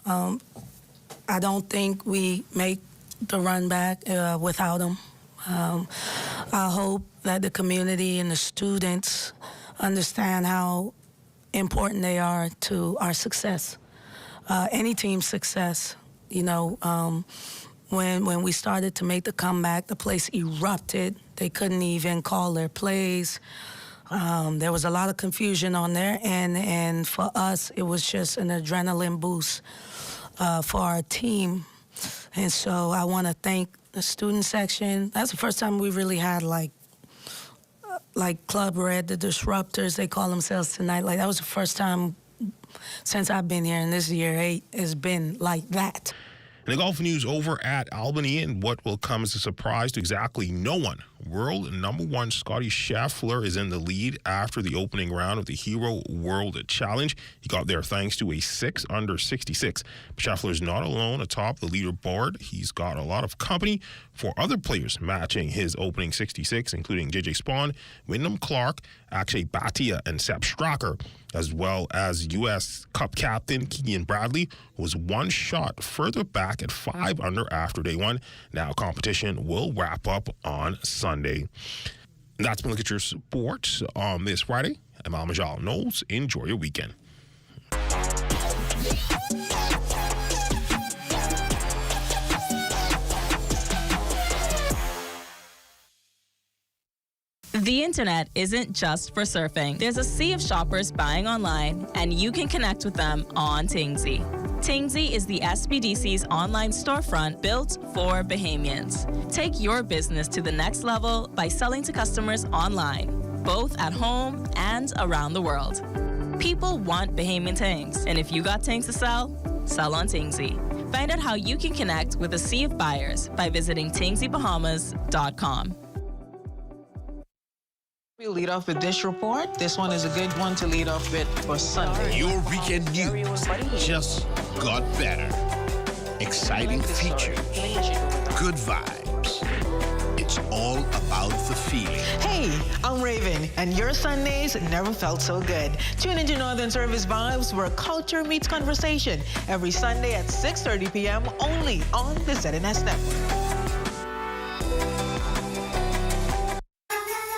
[SPEAKER 23] I don't think we make the run back without them. I hope that the community and the students understand how important they are to our success, any team's success. When we started to make the comeback, the place erupted. They couldn't even call their plays. There was a lot of confusion on there, and for us, it was just an adrenaline boost for our team. And so I want to thank the student section. That's the first time we really had like Club Red, the Disruptors, they call themselves tonight. That was the first time since I've been here, and this year 8 has been like that.
[SPEAKER 3] And the golf news over at Albany, and what will come as a surprise to exactly no one. World #1 Scotty Scheffler is in the lead after the opening round of the Hero World Challenge. He got there thanks to a 6 under 66. But Scheffler's not alone atop the leaderboard. He's got a lot of company for other players matching his opening 66, including J.J. Spawn, Wyndham Clark, Akshay Bhatia, and Sepp Straka, as well as U.S. Cup captain Keegan Bradley, who was one shot further back at 5 under after day one. Now competition will wrap up on Sunday. That's been Look at Your Sports on this Friday. I'm Almajal Knowles. Enjoy your weekend.
[SPEAKER 24] The internet isn't just for surfing. There's a sea of shoppers buying online, and you can connect with them on Tingsy. Tingsy is the SBDC's online storefront built for Bahamians. Take your business to the next level by selling to customers online, both at home and around the world. People want Bahamian things, and if you got things to sell, sell on Tingsy. Find out how you can connect with a sea of buyers by visiting TingsyBahamas.com.
[SPEAKER 25] We lead off with this report. This one is a good one to lead off with for Sunday.
[SPEAKER 6] Your weekend news just got better. Exciting features, good vibes. It's all about the feeling.
[SPEAKER 25] Hey, I'm Raven, and your Sundays never felt so good. Tune into Northern Service Vibes, where culture meets conversation, every Sunday at 6:30 p.m. only on the ZNS Network.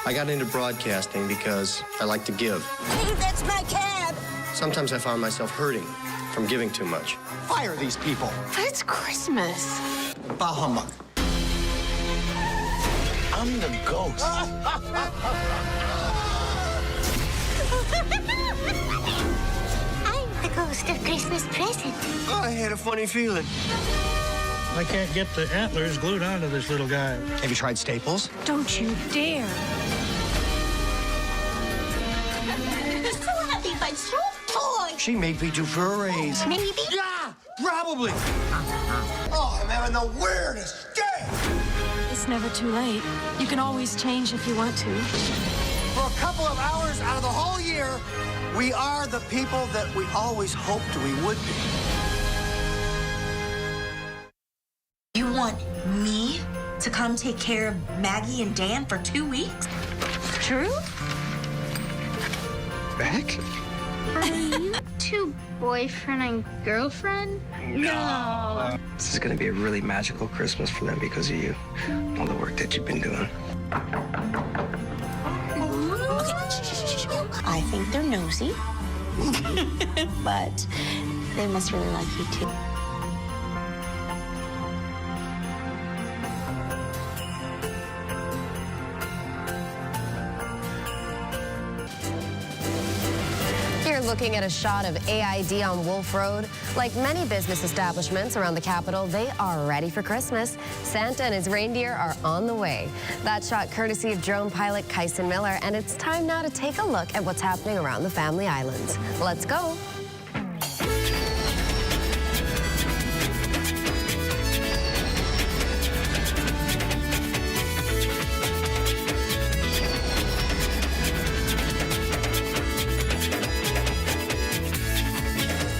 [SPEAKER 26] I got into broadcasting because I like to give.
[SPEAKER 27] Hey, that's my cab!
[SPEAKER 26] Sometimes I found myself hurting from giving too much.
[SPEAKER 27] Fire these people! But it's Christmas.
[SPEAKER 26] Bahamas.
[SPEAKER 27] I'm the ghost. I'm the ghost of Christmas present.
[SPEAKER 26] I had a funny feeling.
[SPEAKER 28] I can't get the antlers glued onto this little guy.
[SPEAKER 26] Have you tried Staples?
[SPEAKER 27] Don't you dare.
[SPEAKER 1] She may be due for a raise.
[SPEAKER 16] Maybe?
[SPEAKER 1] Yeah, probably. Oh, I'm having the weirdest day.
[SPEAKER 5] It's never too late. You can always change if you want to.
[SPEAKER 1] For a couple of hours out of the whole year, we are the people that we always hoped we would be.
[SPEAKER 7] You want me to come take care of Maggie and Dan for 2 weeks?
[SPEAKER 5] True?
[SPEAKER 1] Back?
[SPEAKER 5] Are you two boyfriend and girlfriend? No.
[SPEAKER 17] This is going to be a really magical Christmas for them because of you. All the work that you've been doing.
[SPEAKER 7] I think they're nosy, but they must really like you too.
[SPEAKER 8] You're looking at a shot of AID on Wolf Road. Like many business establishments around the capital, they are ready for Christmas. Santa and his reindeer are on the way. That shot courtesy of drone pilot Kyson Miller, and it's time now to take a look at what's happening around the Family Islands. Let's go.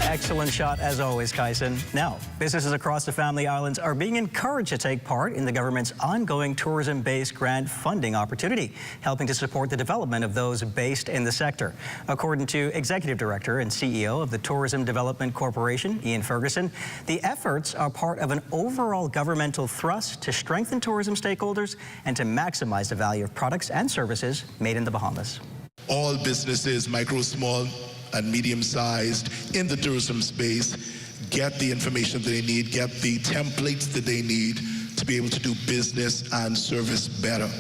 [SPEAKER 4] Excellent shot as always, Kyson. Now, businesses across the Family Islands are being encouraged to take part in the government's ongoing tourism-based grant funding opportunity, helping to support the development of those based in the sector. According to Executive Director and CEO of the Tourism Development Corporation, Ian Ferguson, the efforts are part of an overall governmental thrust to strengthen tourism stakeholders and to maximize the value of products and services made in the Bahamas.
[SPEAKER 11] All businesses, micro, small, and medium-sized in the tourism space get the information that they need, get the templates that they need to be able to do business and service better.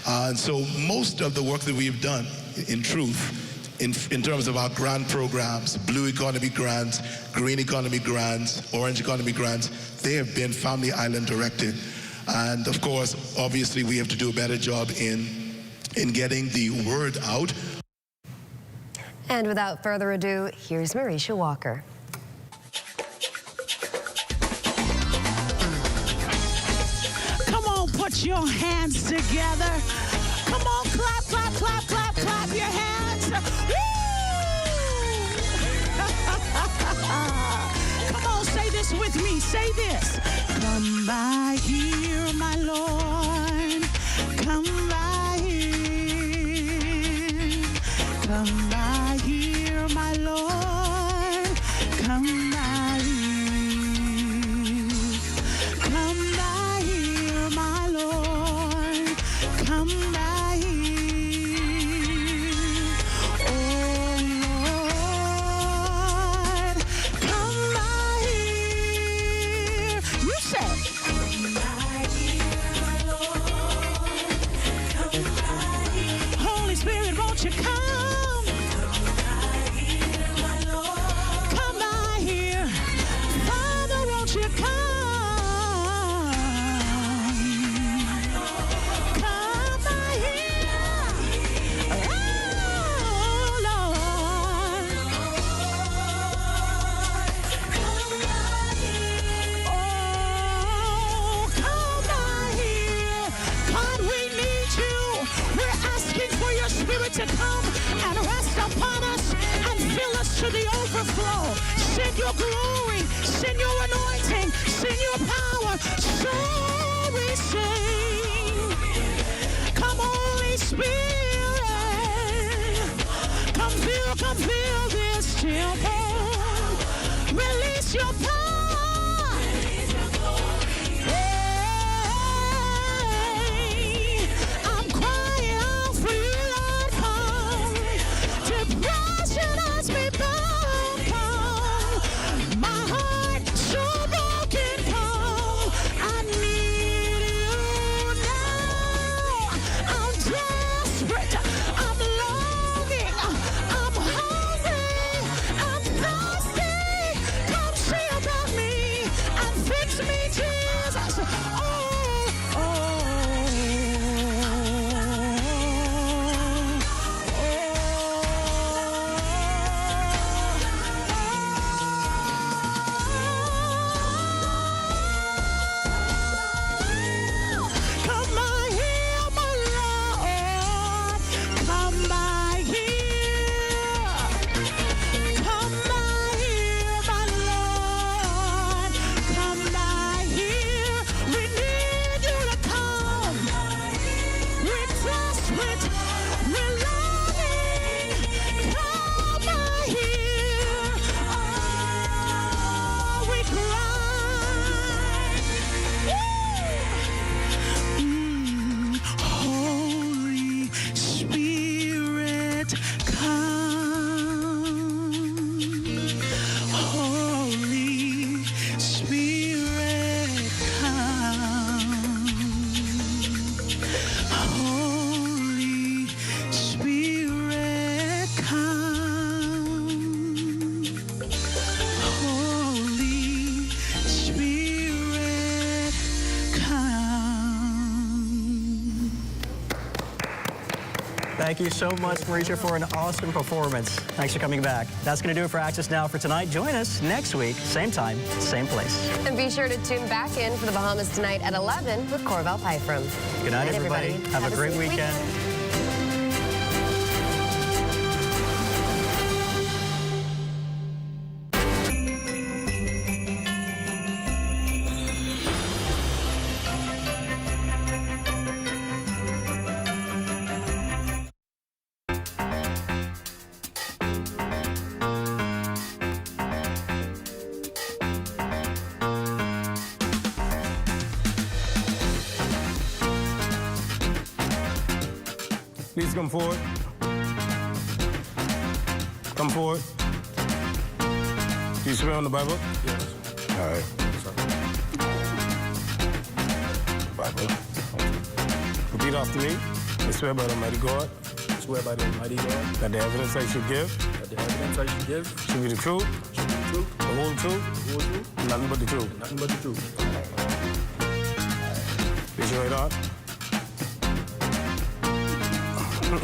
[SPEAKER 11] And so most of the work that we've done, in truth, in terms of our grant programs, Blue Economy grants, Green Economy grants, Orange Economy grants, they have been Family Island directed. And of course, obviously, we have to do a better job in getting the word out.
[SPEAKER 8] And without further ado, here's Marisha Walker.
[SPEAKER 18] Come on, put your hands together. Come on, clap, clap, clap, clap, clap your hands. Woo! Come on, say this with me. Say this. Come by here, my Lord. Come by here. Come by here, my Lord. Come by here. Come by here, my Lord. Come by here. Oh, Lord. Come by here. You said. Come by here, my Lord. Come by here. Holy Spirit, won't you come? To come and rest upon us and fill us to the overflow. Send your glory, send your anointing, send your power. So we sing. Come, Holy Spirit. Come fill this temple. Release your power. My heart so broken.
[SPEAKER 4] Thank you so much, Marisha, for an awesome performance. Thanks for coming back. That's going to do it for Access Now for tonight. Join us next week, same time, same place.
[SPEAKER 8] And be sure to tune back in for the Bahamas tonight at 11 with Corval Pyfrom.
[SPEAKER 4] Good night, everybody. Have a great weekend.
[SPEAKER 2] Please come forward. Come forward. Do you swear on the Bible? Yes. All right. Bible. Repeat after me. I swear by the Almighty God. I swear by the Almighty God. That the evidence I should give. That the evidence I should give. Should be the truth. Should be the truth. The whole truth. The whole truth. Nothing but the truth. Nothing but the truth. All right. Raise your right arm.